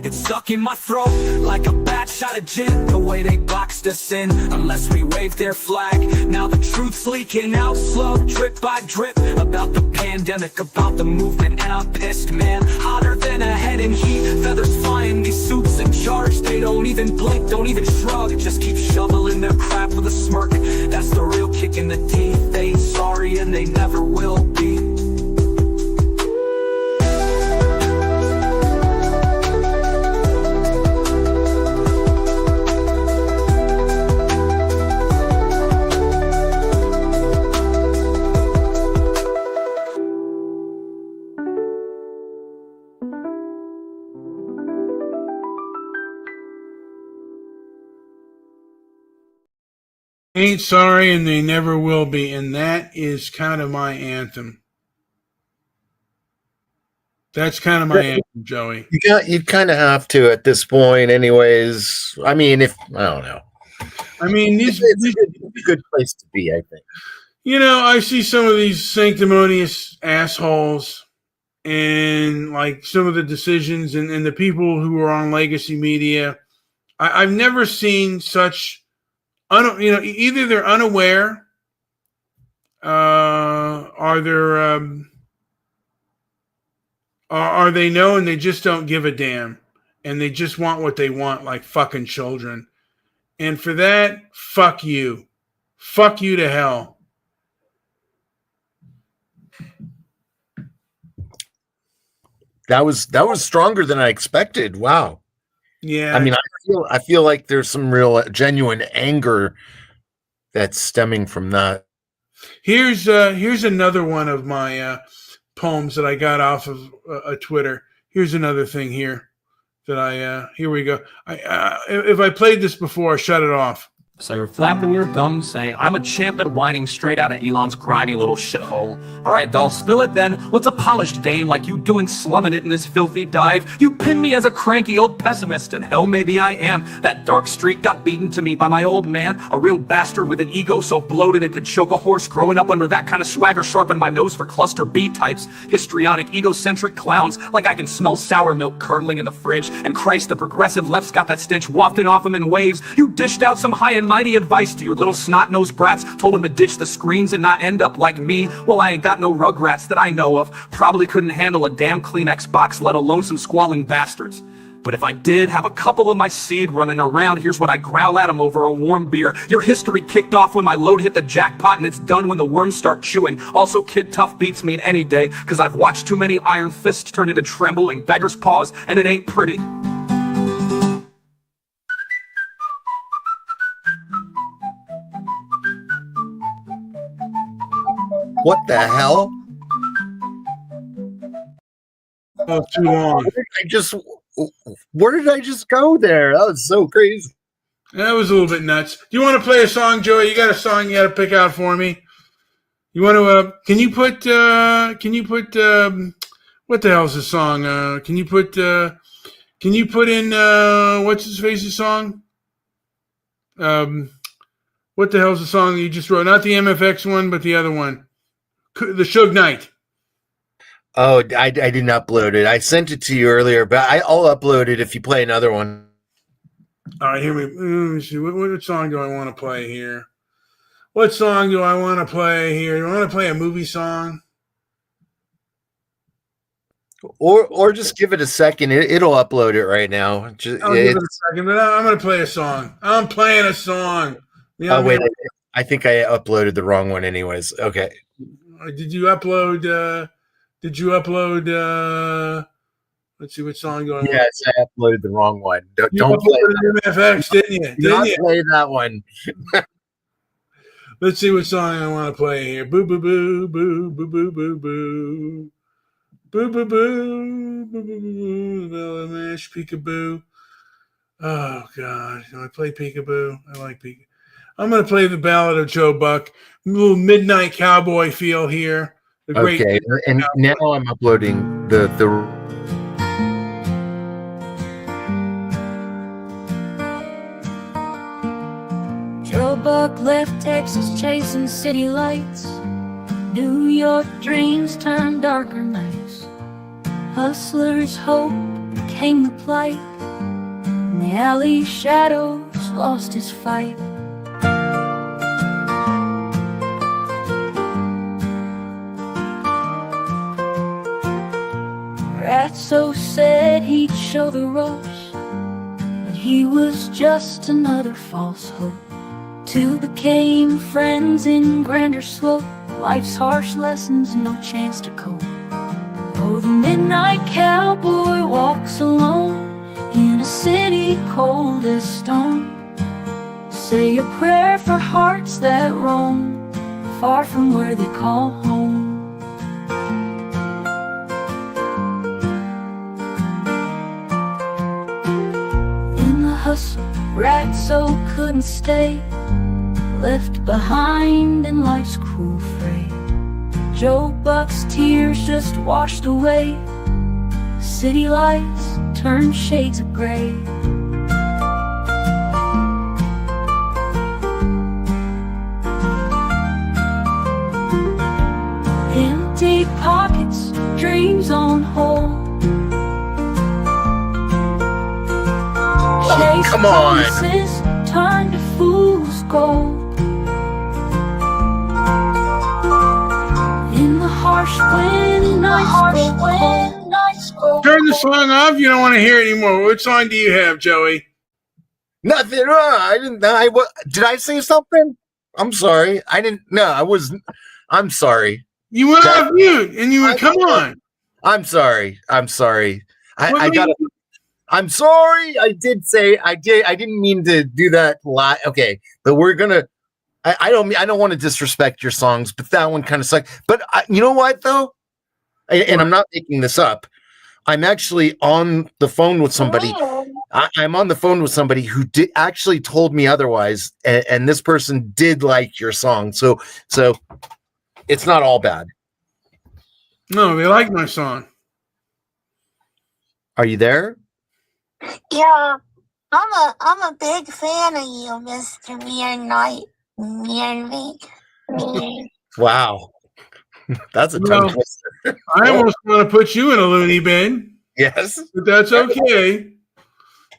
It's stuck in my throat like a bad shot of gin, the way they boxed us in unless we waved their flag. Now the truth's leaking out slow, drip by drip, about the pandemic, about the movement, and I'm pissed, man. Hotter than a head in heat, feathers flying, these suits in charge. They don't even blink, don't even shrug, just keep shoveling their crap with a smirk. That's the real kick in the teeth. They ain't sorry and they never will be.
Ain't sorry and they never will be, and that is kind of my anthem. That's kind of my anthem, Joey.
You kind of have to at this point, anyways. I mean, I don't know.
I mean,
It's a good place to be, I think.
You know, I see some of these sanctimonious assholes and like some of the decisions and the people who are on legacy media. I've never seen such, either they're unaware or they know and they just don't give a damn and they just want what they want, like fucking children. And for that, fuck you. Fuck you to hell.
That was stronger than I expected. Wow.
Yeah.
I mean, I feel like there's some real genuine anger that's stemming from that.
Here's another one of my poems that I got off of Twitter. Here's another thing here that here we go. If I played this before, shut it off.
So you're flapping your gums, saying, I'm a champ at whining straight out of Elon's grimy little shithole. Alright, doll, spill it then. What's a polished dame like you doing slumming it in this filthy dive? You pin me as a cranky old pessimist, and hell, maybe I am. That dark streak got beaten to me by my old man, a real bastard with an ego so bloated it could choke a horse. Growing up under that kind of swagger sharpened my nose for cluster B types, histrionic, egocentric clowns, like I can smell sour milk curdling in the fridge. And Christ, the progressive left's got that stench wafting off them in waves. You dished out some high-end mighty advice to your little snot-nosed brats, told them to ditch the screens and not end up like me. Well, I ain't got no rugrats that I know of. Probably couldn't handle a damn Kleenex box, let alone some squalling bastards. But if I did have a couple of my seed running around, here's what I growl at them over a warm beer. Your history kicked off when my load hit the jackpot, and it's done when the worms start chewing. Also, Kid Tough beats me any day, cause I've watched too many iron fists turn into trembling beggar's paws, and it ain't pretty.
What the hell?
Oh, too long.
Where did I just go there? That was so crazy.
That was a little bit nuts. Do you want to play a song, Joey? You got a song you got to pick out for me? You want to? Can you put? What the hell's the song? Can you put in? What's his face's song? What the hell's the song that you just wrote? Not the MFX one, but the other one. The Suge Knight.
Oh, I didn't upload it. I sent it to you earlier, but I'll upload it if you play another one.
All right, let me see. What song do I want to play here? What song do I want to play here? Do I want to play a movie song?
Or just give it a second. It'll upload it right now.
I'll give it a second, but I'm going to play a song. I'm playing a song. You know
Oh,
what I
wait.
mean?
I think I uploaded the wrong one anyways. Okay.
Did you upload? Let's see what song you want.
Yes, I uploaded the wrong one. Don't
You
play
uploaded MFX, didn't you?
Do not
Didn't you?
play that one.
Let's see what song I want to play here. Boo boo boo boo boo boo boo boo. Boo boo boo boo boo boo boo. Mash peekaboo. Oh God! Can I play peekaboo? I like peekaboo. I'm gonna play the Ballad of Joe Buck. A little midnight cowboy feel here. The great
Okay, and now I'm uploading the
Joe Buck left Texas chasing city lights. New York dreams turned darker nights. Hustler's hope became the plight. In the alley shadows lost his fight. Ratso said he'd show the ropes, but he was just another false hope. Two became friends in grander slope. Life's harsh lessons, no chance to cope. Oh, the midnight cowboy walks alone in a city cold as stone. Say a prayer for hearts that roam far from where they call home. In the hustle, Ratso couldn't stay, left behind in life's cruel fray. Joe Buck's tears just washed away. City lights turned shades of gray. Empty pockets, dreams on hold.
come on.
Promises turned to fool's gold. In the harsh wind, nights go.
Turn the song off. You don't want to hear it anymore. What song do you have, Joey?
Nothing. I didn't. Did I say something? I'm sorry. I didn't. No, I was. I'm sorry.
You went off mute, and you went, "Come on."
I'm sorry. I'm sorry. I got. I'm sorry. I did say. I did. I didn't mean to do that. Okay, but we're gonna. I don't want to disrespect your songs, but that one kind of sucked. But you know what though? And I'm not making this up. I'm actually on the phone with somebody. I'm on the phone with somebody who did actually told me otherwise, and this person did like your song. So it's not all bad.
No, they like my song.
Are you there?
Yeah, I'm a big fan of you, Mr. Knight.
Wow, that's a tongue twister.
I almost want to put you in a loony bin.
Yes,
but that's okay.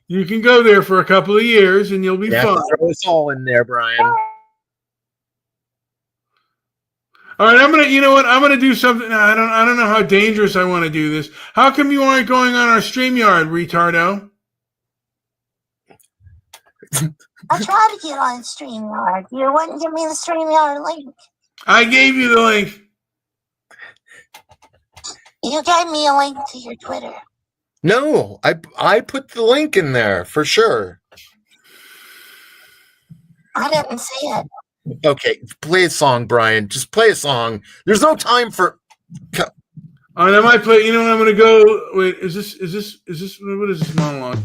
You can go there for a couple of years, and you'll be fine.
Throw us all in there, Brian.
All right, I'm gonna. You know what? I'm gonna do something. I don't know how dangerous I want to do this. How come you aren't going on our StreamYard, retardo?
I tried to get on StreamYard. You wouldn't give me the StreamYard link.
I gave you the link.
You gave me a link to your Twitter.
No, I put the link in there for sure.
I didn't see it.
Okay, play a song, Brian. Just play a song. There's no time for.
All right, I might play. You know what? I'm gonna go. Wait, is this? What is this monologue?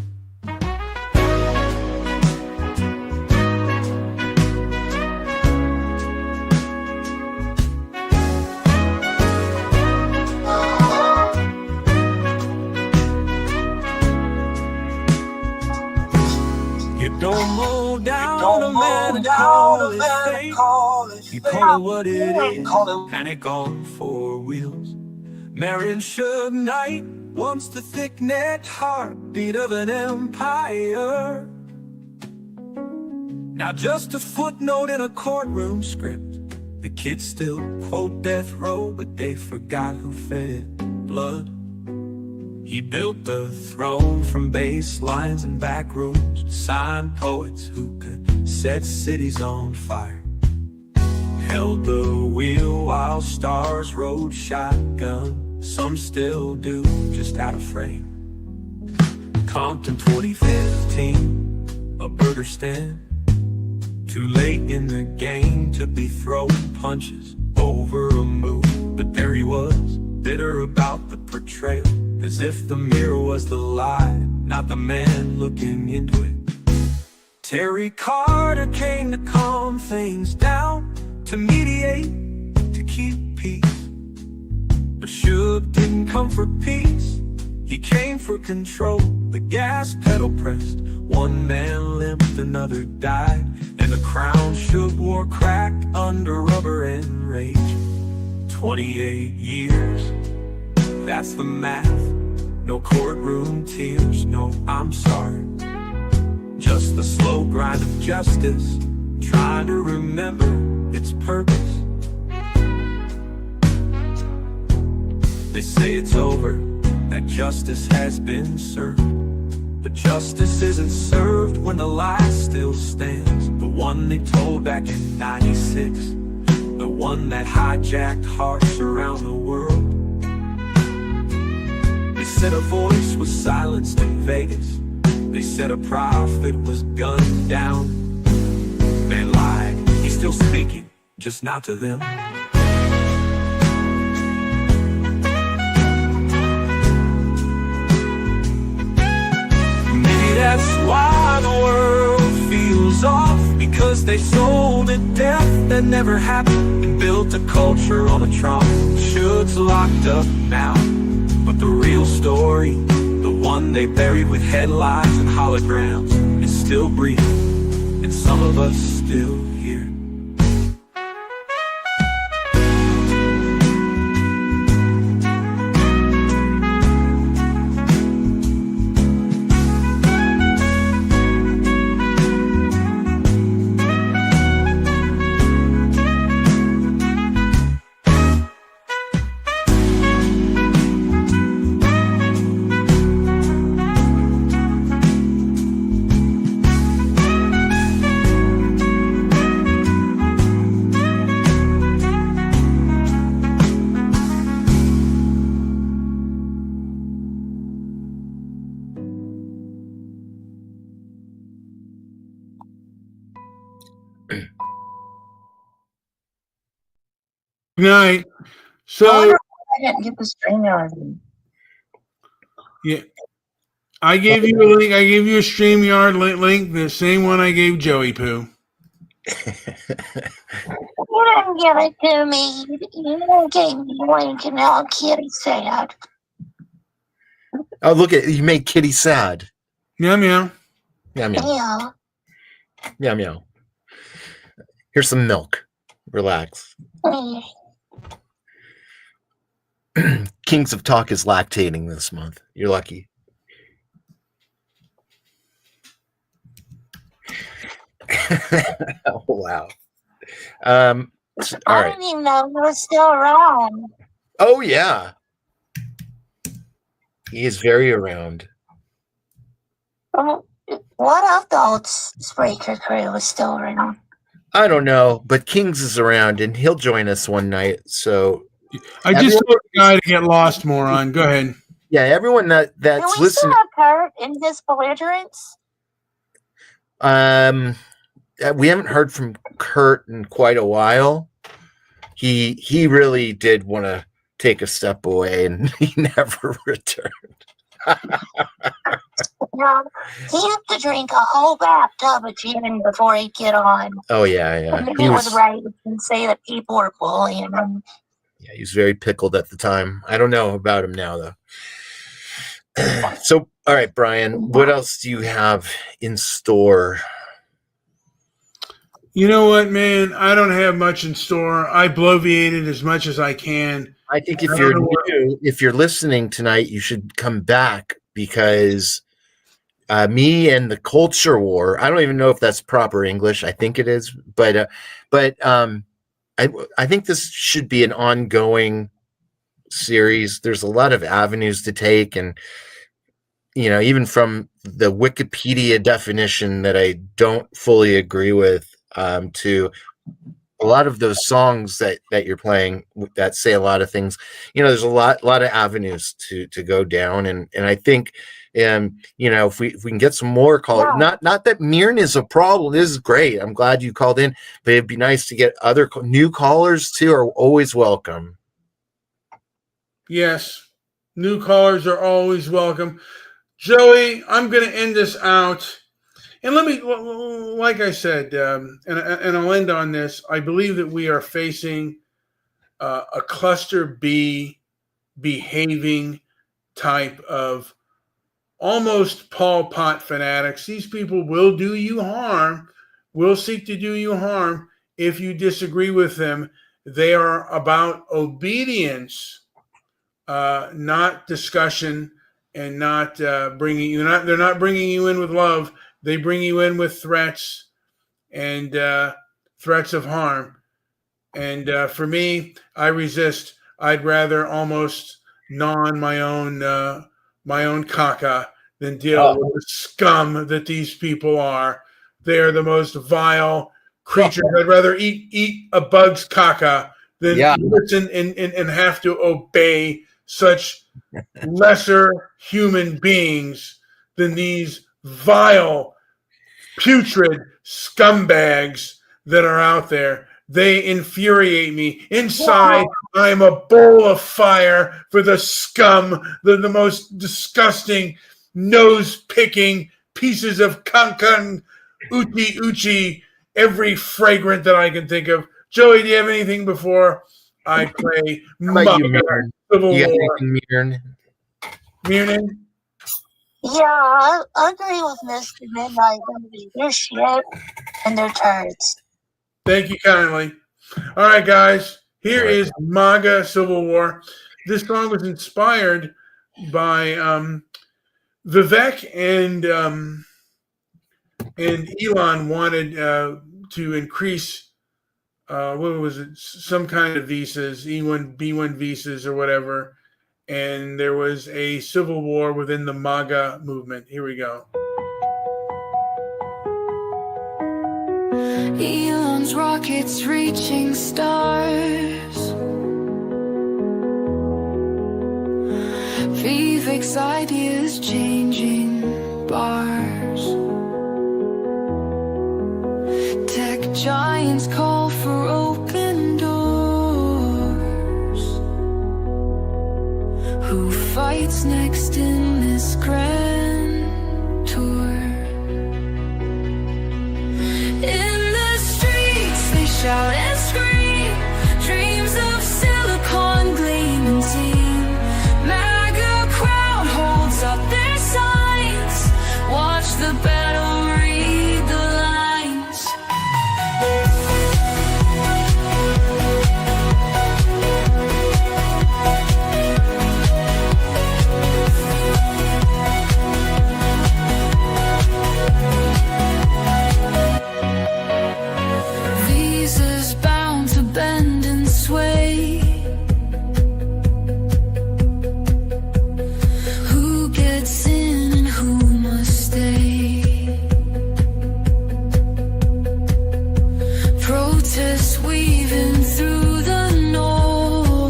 Don't mow down a man and call it fate. You call it what it is, panic on 4 wheels. Marion Suge Knight wants the thick-necked heartbeat of an empire. Now just a footnote in a courtroom script. The kids still quote death row, but they forgot who fed blood. He built the throne from bass lines and back rooms, signed poets who could set cities on fire. Held the wheel while stars rode shotgun, some still do, just out of frame. Compton 2015, a burger stand. Too late in the game to be throwing punches over a move, but there he was, bitter about the portrayal, as if the mirror was the lie, not the man looking into it. Terry Carter came to calm things down, to mediate, to keep peace. But Suge didn't come for peace, he came for control. The gas pedal pressed, one man limped, another died, and the crown Suge wore cracked under rubber and rage. 28 years, that's the math. No courtroom tears, no I'm sorry. Just the slow grind of justice, trying to remember its purpose. They say it's over, that justice has been served. But justice isn't served when the lie still stands. The one they told back in '96, the one that hijacked hearts around the world. They said a voice was silenced in Vegas. They said a prophet was gunned down. They lied, he's still speaking, just not to them. Maybe that's why the world feels off, because they sold a death that never happened and built a culture on a trauma. Suge's locked up now, but the real story, the one they buried with headlines and holograms, is still breathing, and some of us still here.
Good night.
I
So
wonder why I didn't get the StreamYard.
yeah, I gave you a link. I gave you a StreamYard link, the same one I gave Joey Poo.
You didn't give it to me. You didn't give me the link, and now Kitty sad.
Oh, look at you made Kitty sad.
Meow meow.
Meow meow.
Yeah.
Meow meow. Here's some milk. Relax.
Mm.
Kings of Talk is lactating this month. You're lucky. Oh, wow. All
I
right.
didn't even know he was still around.
Oh, yeah. He is very around.
What if the old Spreaker crew was still around?
I don't know, but Kings is around and he'll join us one night. So
I just told the guy to get lost, moron. Go ahead.
yeah, everyone
Do
that's
we still
listening.
have Kurt in his belligerence?
We haven't heard from Kurt in quite a while. He really did want to take a step away, and he never returned.
No, he had to drink a whole bathtub of gin before he'd get on.
Oh yeah, yeah.
And
He
he
was,
was right and say that people were bullying him.
yeah, he was very pickled at the time. I don't know about him now though. So, all right, Brian, what else do you have in store?
You know what, man? I don't have much in store. I bloviated as much as I can.
I think if you're new, if you're listening tonight, you should come back because me and the culture war. I don't even know if that's proper English. I think it is, but I think this should be an ongoing series. There's a lot of avenues to take, and even from the Wikipedia definition that I don't fully agree with, to a lot of those songs that you're playing that say a lot of things. There's a lot of avenues to go down, and I think, if we can get some more callers, not that Mirn is a problem. This is great. I'm glad you called in, but it'd be nice to get other new callers too. Are always welcome.
Yes, new callers are always welcome. Joey, I'm going to end this out. And let me, like I said, and I'll end on this. I believe that we are facing a cluster B behaving type of almost Pol Pot fanatics. These people will do you harm, will seek to do you harm if you disagree with them. They are about obedience, not discussion, and not bringing you. They're not bringing you in with love. They bring you in with threats and threats of harm. And for me, I resist. I'd rather almost gnaw on my own caca than deal with the scum that these people are. They are the most vile creatures. I'd rather eat a bug's caca than listen and have to obey such lesser human beings than these vile, putrid scumbags that are out there. They infuriate me. Inside, I'm a bowl of fire for the scum, the most disgusting, nose-picking pieces of kankan, uchi, every fragrant that I can think of. Joey, do you have anything before I play Civil War? Mirn?
Yeah, I agree with Mr. Midnight. They're shit and they're turds.
Thank you kindly. All right, guys. Here is MAGA Civil War. This song was inspired by Vivek and Elon wanted to increase what was it? Some kind of visas, E1, B1 visas or whatever. And there was a civil war within the MAGA movement. Here we go.
Elon's rockets reaching stars. Vivek's ideas changing bars. Tech giants call for open doors. Who fights next in this grand tour? In the streets they shout and scream, dreams of silicon gleaming team. MAGA crowd holds up their signs, watch the battle, read the lines. Visas bound to bend and sway. Who gets in and who must stay? Protests weaving through the noise.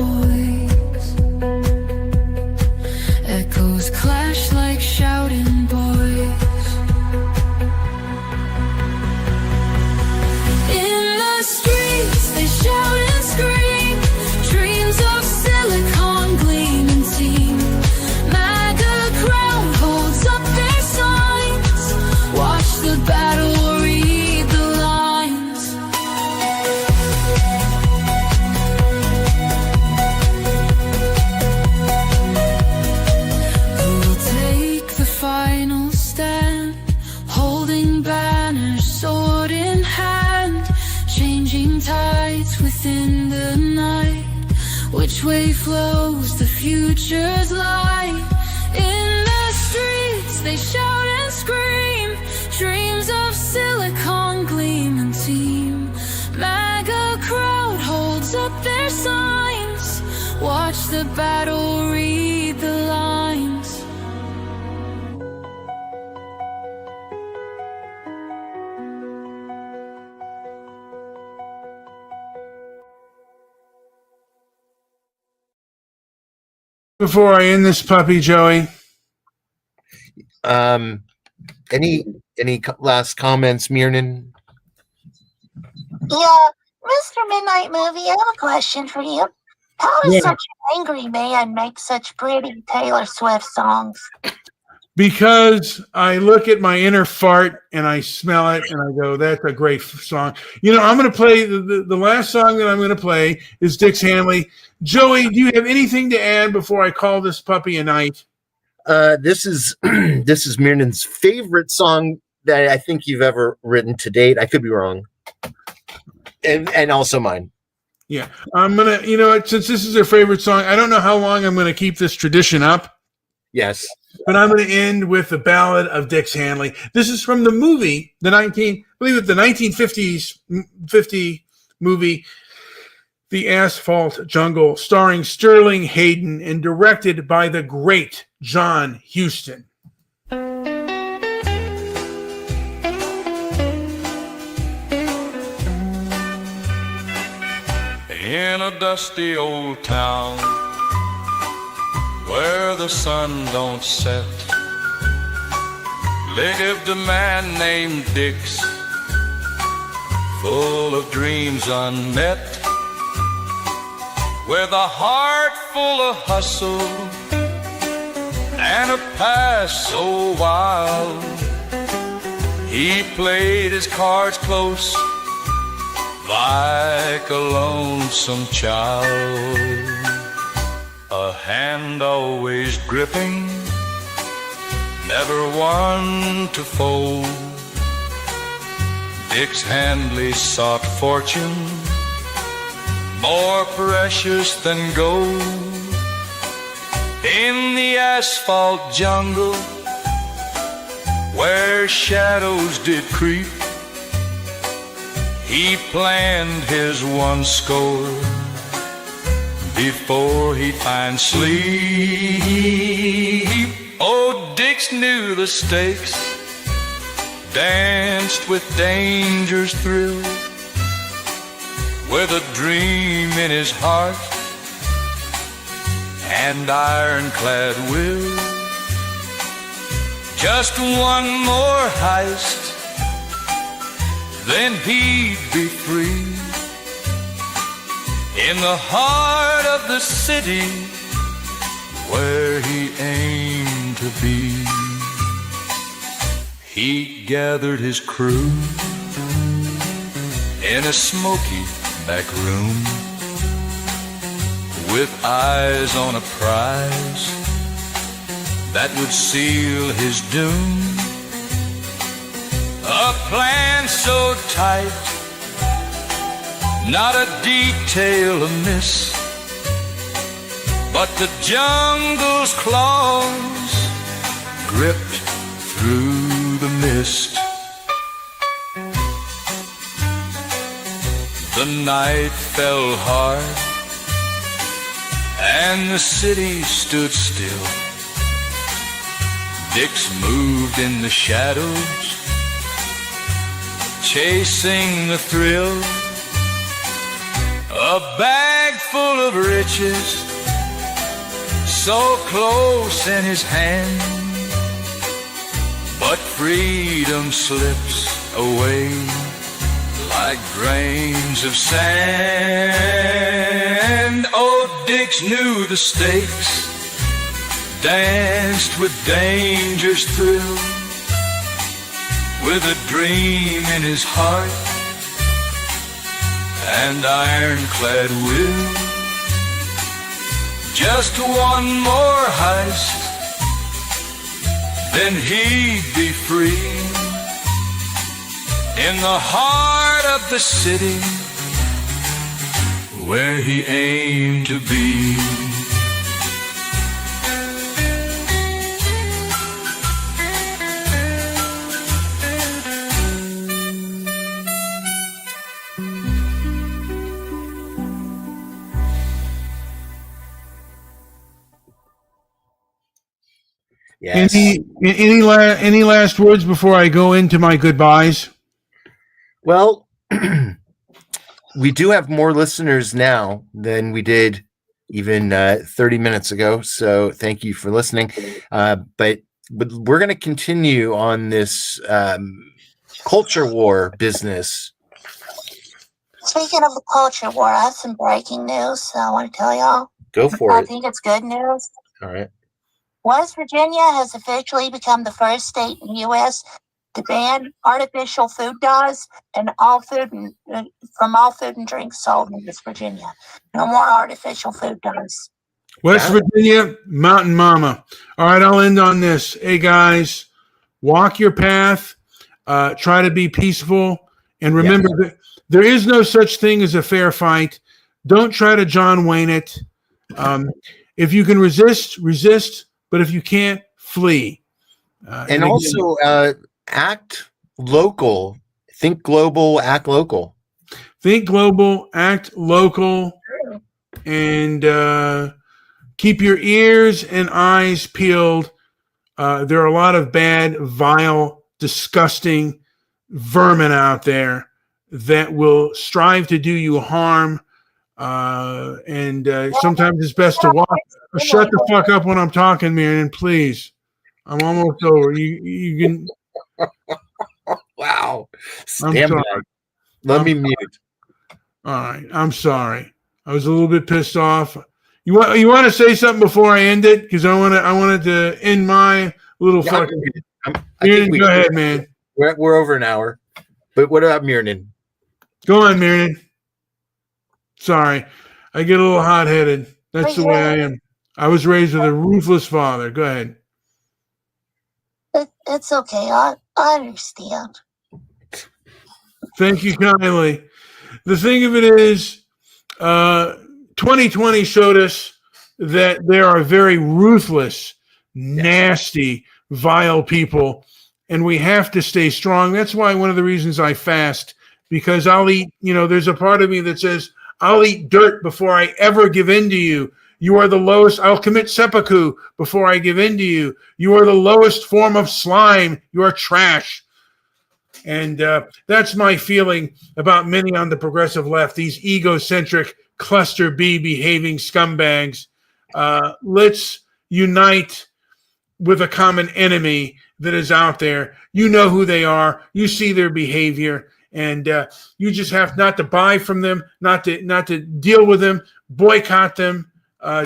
Echoes clash like shouting boys. In the streets they shout and scream, dreams of silicon gleaming team. MAGA crowd holds up their signs, watch the battle, read the lines. Who'll take the final stand, holding banners, sword in hand, changing tides within the night. Which way flows the future's light? In the streets they shout and scream, dreams of silicon gleaming team. MAGA crowd holds up their signs,
Watch the battle, read the lines.
Before I end this puppy, Joey,
Any last comments, Miernan?
Yeah, Mr. Midnight Movie, I have a question for you. How does
Yeah.
such an angry man make such pretty Taylor Swift songs?
because I look at my inner fart and I smell it and I go, that's a great song. You know, I'm going to play the last song that I'm going to play is Dix Hanley. Joey, do you have anything to add before I call this puppy a night?
This is this is Miernan's favorite song that I think you've ever written to date. I could be wrong. And also mine.
Yeah. I'm going to, you know, since this is her favorite song, I don't know how long I'm going to keep this tradition up.
Yes.
But I'm going to end with the Ballad of Dix Hanley. This is from the movie, the 1950 movie, The Asphalt Jungle, starring Sterling Hayden and directed by the great John Huston.
In a dusty old town where the sun don't set, lived a man named Dix, full of dreams unmet, with a heart full of hustle and a past so wild. He played his cards close like a lonesome child, a hand always gripping, never one to fold. Dix Hanley sought fortune more precious than gold. In the asphalt jungle where shadows did creep, he planned his one score before he'd find sleep. Oh, Dix knew the stakes, danced with danger's thrill, with a dream in his heart and ironclad will. Just one more heist, then he'd be free, in the heart of the city where he aimed to be. He gathered his crew in a smoky back room, with eyes on a prize that would seal his doom. A plan so tight, not a detail amiss, but the jungle's claws gripped through the mist. The night fell hard and the city stood still. Dix moved in the shadows, chasing the thrill. A bag full of riches, so close in his hand, but freedom slips away like grains of sand. Oh, Dix knew the stakes, danced with danger's thrill, with a dream in his heart and ironclad will. Just one more heist, then he'd be free, in the heart of the city where he aimed to be.
Yes.
Any last words before I go into my goodbyes?
Well, we do have more listeners now than we did even 30 minutes ago. So thank you for listening. But we're going to continue on this culture war business.
Speaking of the culture war, I have some breaking news I want to tell y'all.
Go for
I
it.
think it's good news.
All right.
West Virginia has officially become the first state in the U.S. to ban artificial food dyes and from all food and drinks sold in West Virginia. No more artificial food dyes.
West Virginia, Mountain Mama. All right, I'll end on this. Hey, guys, walk your path. Try to be peaceful. And remember that there is no such thing as a fair fight. Don't try to John Wayne it. If you can resist, resist. But if you can't, flee.
And also act local. Think global, act local.
Think global, act local, and keep your ears and eyes peeled. There are a lot of bad, vile, disgusting vermin out there that will strive to do you harm. And sometimes it's best to walk. Shut the fuck up when I'm talking, Marion, please. I'm almost over. You can.
Wow.
Stand
back. Let me mute.
All right. I'm sorry. I was a little bit pissed off. You want to say something before I end it? Because I wanted to end my little fucking. Marion, go ahead, man.
We're over an hour. But what about Mirnan?
Go on, Marion. Sorry. I get a little hot-headed. That's the way I am. I was raised with a ruthless father. Go ahead.
It's okay. I understand.
Thank you kindly. The thing of it is, 2020 showed us that there are very ruthless, nasty, vile people, and we have to stay strong. That's why one of the reasons I fast, because I'll eat, there's a part of me that says, I'll eat dirt before I ever give in to you. You are the lowest. I'll commit seppuku before I give in to you. You are the lowest form of slime. You are trash. And that's my feeling about many on the progressive left, these egocentric cluster B behaving scumbags. Let's unite with a common enemy that is out there. You know who they are. You see their behavior. And you just have not to buy from them, not to deal with them, boycott them,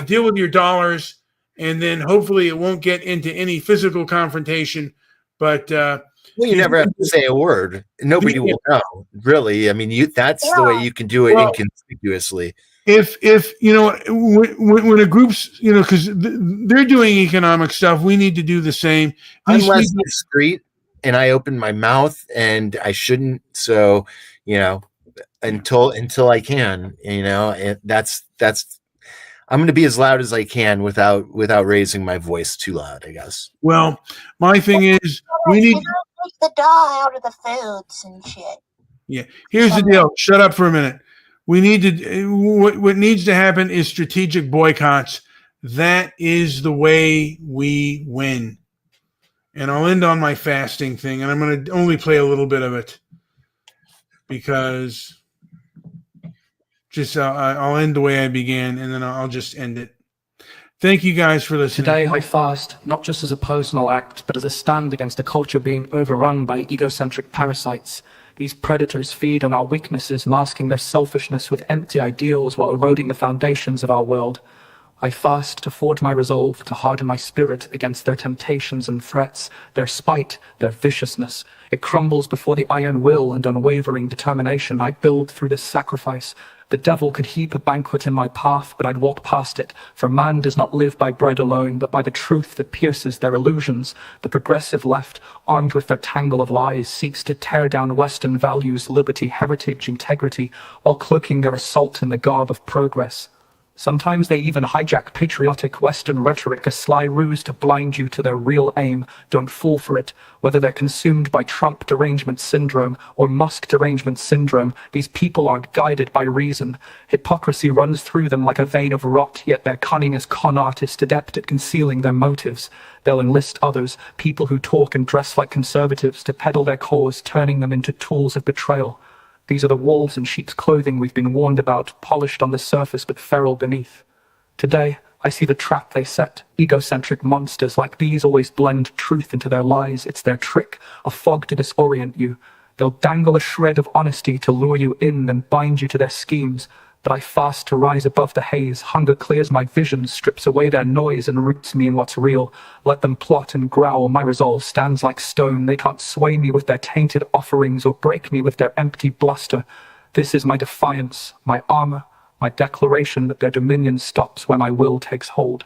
deal with your dollars, and then hopefully it won't get into any physical confrontation. But
you never have to say a word. Nobody will know, really. I mean, that's the way you can do it inconspicuously.
If when a group's because they're doing economic stuff, we need to do the same.
Unless discreet. And I open my mouth, and I shouldn't. So, until I can, that's. I'm going to be as loud as I can without raising my voice too loud, I guess.
Well, my thing is, we need
take the dye out of the foods and shit.
Yeah, here's the deal. Shut up for a minute. We need to. What needs to happen is strategic boycotts. That is the way we win. And I'll end on my fasting thing, and I'm going to only play a little bit of it because I'll end the way I began, and then I'll just end it. Thank you guys for listening.
Today I fast, not just as a personal act, but as a stand against a culture being overrun by egocentric parasites. These predators feed on our weaknesses, masking their selfishness with empty ideals while eroding the foundations of our world. I fast to forge my resolve, to harden my spirit against their temptations and threats, their spite, their viciousness. It crumbles before the iron will and unwavering determination I build through this sacrifice. The devil could heap a banquet in my path, but I'd walk past it, for man does not live by bread alone, but by the truth that pierces their illusions. The progressive left, armed with their tangle of lies, seeks to tear down Western values, liberty, heritage, integrity, while cloaking their assault in the garb of progress. Sometimes they even hijack patriotic Western rhetoric, a sly ruse to blind you to their real aim. Don't fall for it. Whether they're consumed by Trump derangement syndrome or Musk derangement syndrome, these people aren't guided by reason. Hypocrisy runs through them like a vein of rot, yet their cunning as con artists adept at concealing their motives. They'll enlist others, people who talk and dress like conservatives, to peddle their cause, turning them into tools of betrayal. These are the wolves in sheep's clothing we've been warned about, polished on the surface but feral beneath. Today, I see the trap they set. Egocentric monsters like these always blend truth into their lies. It's their trick, a fog to disorient you. They'll dangle a shred of honesty to lure you in and bind you to their schemes. But I fast to rise above the haze. Hunger clears my vision, strips away their noise, and roots me in what's real. Let them plot and growl, my resolve stands like stone. They can't sway me with their tainted offerings or break me with their empty bluster. This is my defiance, my armor, my declaration that their dominion stops when my will takes hold.